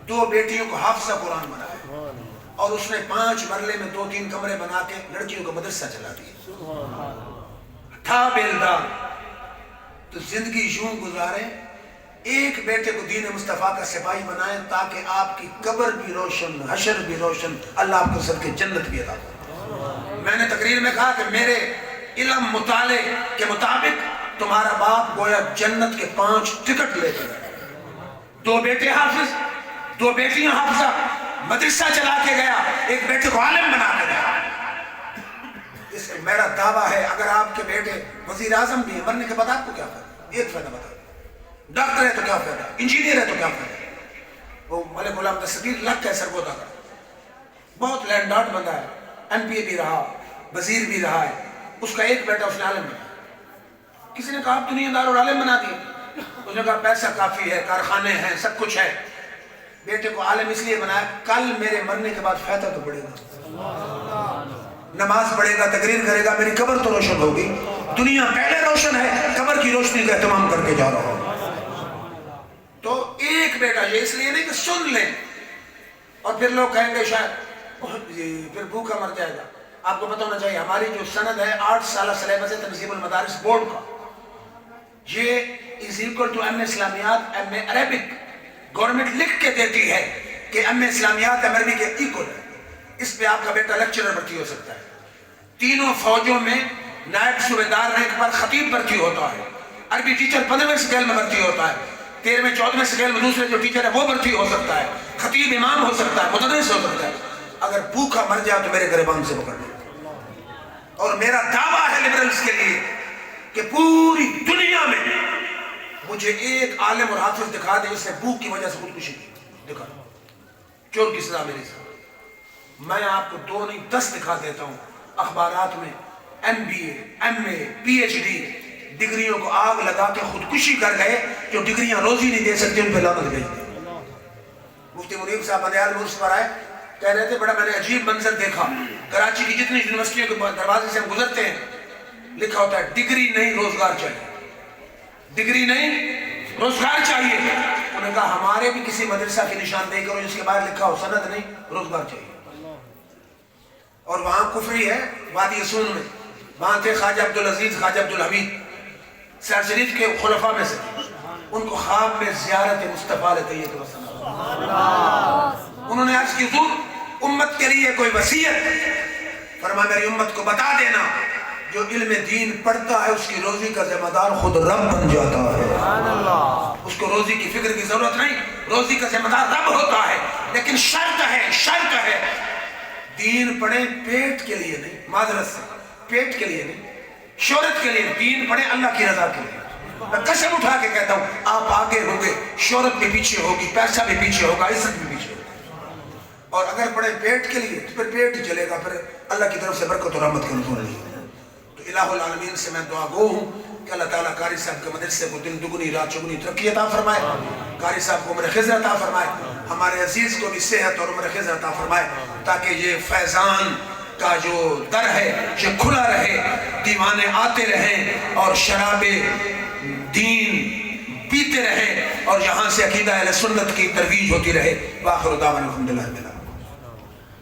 2 بیٹیوں کو حافظہ قرآن بنایا، اور اس نے 5 مرلے میں 2-3 کمرے بنا کے لڑکیوں کو مدرسہ چلا دیا۔ تھا بیلدار، تو زندگی یوں گزارے، ایک بیٹے کو دین مصطفیٰ کا سپاہی بنائیں تاکہ آپ کی قبر بھی روشن، حشر بھی روشن، اللہ آپ کو سب کے جنت بھی عطا کرے۔ میں نے تقریر میں کہا کہ میرے علم مطالعے کے مطابق تمہارا باپ گویا جنت کے 5 ٹکٹ لے کر، 2 بیٹے حافظ، 2 بیٹیاں حافظہ، مدرسہ چلا کے گیا، ایک بیٹے کو عالم بنا کے گیا۔ اس میں میرا دعویٰ ہے اگر آپ کے بیٹے وزیر اعظم بھی ہیں، مرنے کے بعد آپ کو کیا فائدہ؟ ایک فائدہ بتا، ڈاکٹر ہے تو کیا فائدہ، انجینئر ہے تو کیا فائدہ؟ وہ ملک غلام دستگیر لگ ہے سرگودا کا، بہت لینڈ ڈاٹ بندہ ہے، ایم پی اے بھی رہا، وزیر بھی رہا ہے، اس کا ایک بیٹا اس نے عالم بنا۔ کسی نے کہا آپ دنیا دار اور عالم بنا دیے، اس نے کہا پیسہ کافی ہے، کارخانے ہیں، سب کچھ ہے، بیٹے کو عالم اس لیے بنایا کل میرے مرنے کے بعد فائدہ تو بڑھے گا، نماز پڑھے گا، تقریر کرے گا، میری قبر تو روشن ہوگی۔ دنیا پہلے روشن ہے، قبر کی روشنی کا اہتمام کر کے جا رہا ہوں۔ تو ایک بیٹا، یہ اس لیے نہیں کہ سن لیں اور پھر لوگ کہیں گے شاید پھر بھوکا مر جائے گا۔ آپ کو پتہ ہونا چاہیے ہماری جو سند ہے 8 سالہ سلیبس ہے تنظیم المدارس بورڈ کا، یہ is equal to M A اسلامیات ایم اے عربک، گورنمنٹ لکھ کے دیتی ہے کہ ایم اے اسلامیات ایم عربی کے ایکول ہے، اس پہ آپ کا بیٹا لیکچرر بھرتی ہو سکتا ہے۔ تینوں فوجوں میں نائب صوبیدار رینک پر خطیب بھرتی ہوتا ہے، عربی ٹیچر 15ویں سکیل میں بھرتی ہوتا ہے، 13ویں 14ویں سکیل میں دوسرے جو ٹیچر ہے وہ بھرتی ہو سکتا ہے، خطیب امام ہو سکتا ہے، متدرس ہو سکتا ہے۔ اگر بھوکا مر جائے تو میرے گریبان سے پکڑ لے۔ اور میرا دعویٰ ہے لبرلز کے لیے کہ پوری دنیا میں مجھے ایک عالم اور حافظ دکھا دے جس نے بھوک کی وجہ سے خودکشی کی، دکھا چور کی سزا میری سزا۔ میں آپ کو 2 نہیں 10 دکھا دیتا ہوں، اخبارات میں، ایم بی اے، ایم اے، پی ایچ ڈی، ڈگریوں کو آگ لگا کے خودکشی کر گئے، جو ڈگریاں روزی نہیں دے سکتے ان پہ لعنت بھیج دی۔ مفتی منیب صاحب بندیال مورس پر آئے، کہہ رہے تھے بڑا میں نے عجیب منظر دیکھا، کراچی کی جتنی یونیورسٹیوں کے دروازے سے ہم گزرتے ہیں لکھا ہوتا ہے ڈگری نہیں روزگار چاہیے، ڈگری نہیں روزگار چاہیے۔ انہوں نے کہا ہمارے بھی کسی مدرسہ کی نشاندہی کرو جس کے باہر لکھا ہو سند نہیں روزگار چاہیے۔ اور وہاں کفری ہے وادی سون میں، وہاں تھے خواجہ عبدالعزیز خواجہ عبدالحمید سیر شریف کے خلفاء میں سے، ان کو خواب میں زیارت مصطفیٰ علیہ طیب وسلم، انہوں نے عرض کی حضور امت کے لیے کوئی وصیت، فرمایا میری امت کو بتا دینا جو علم دین پڑھتا ہے اس کی روزی کا ذمہ دار خود رب بن جاتا ہے، اس کو روزی کی فکر کی ضرورت نہیں، روزی کا ذمہ دار رب ہوتا ہے۔ لیکن شرط ہے دین پڑھیں پیٹ کے لیے نہیں، معذرت سے پیٹ کے لیے نہیں، شہرت کے لیے، دین پڑھیں اللہ کی رضا کے لیے۔ میں قسم اٹھا کے کہتا ہوں آپ آگے ہوں گے، شہرت بھی پیچھے ہوگی، پیسہ بھی پیچھے ہوگا، عزت بھی پیچھے ہوگی، اور اگر پڑھیں پیٹ کے لیے تو پھر پیٹ چلے گا، پھر اللہ کی طرف سے برکت و رحمت کا نزول نہیں۔ تو الہ العالمین سے میں دعا گو ہوں کہ اللہ تعالیٰ قاری صاحب کے مدرسے کو دن دگنی رات چگنی ترقی عطا فرمائے، قاری صاحب کو عمر خضر عطا فرمائے، ہمارے عزیز کو بھی صحت اور عمر خضر عطا فرمائے، تاکہ یہ فیضان کا جو در ہے یہ کھلا رہے، دیوانے آتے رہیں اور شراب دین پیتے رہے، اور یہاں سے عقیدہ اہل سنت کی ترویج ہوتی رہے۔ وآخر دعوانا الحمدللہ۔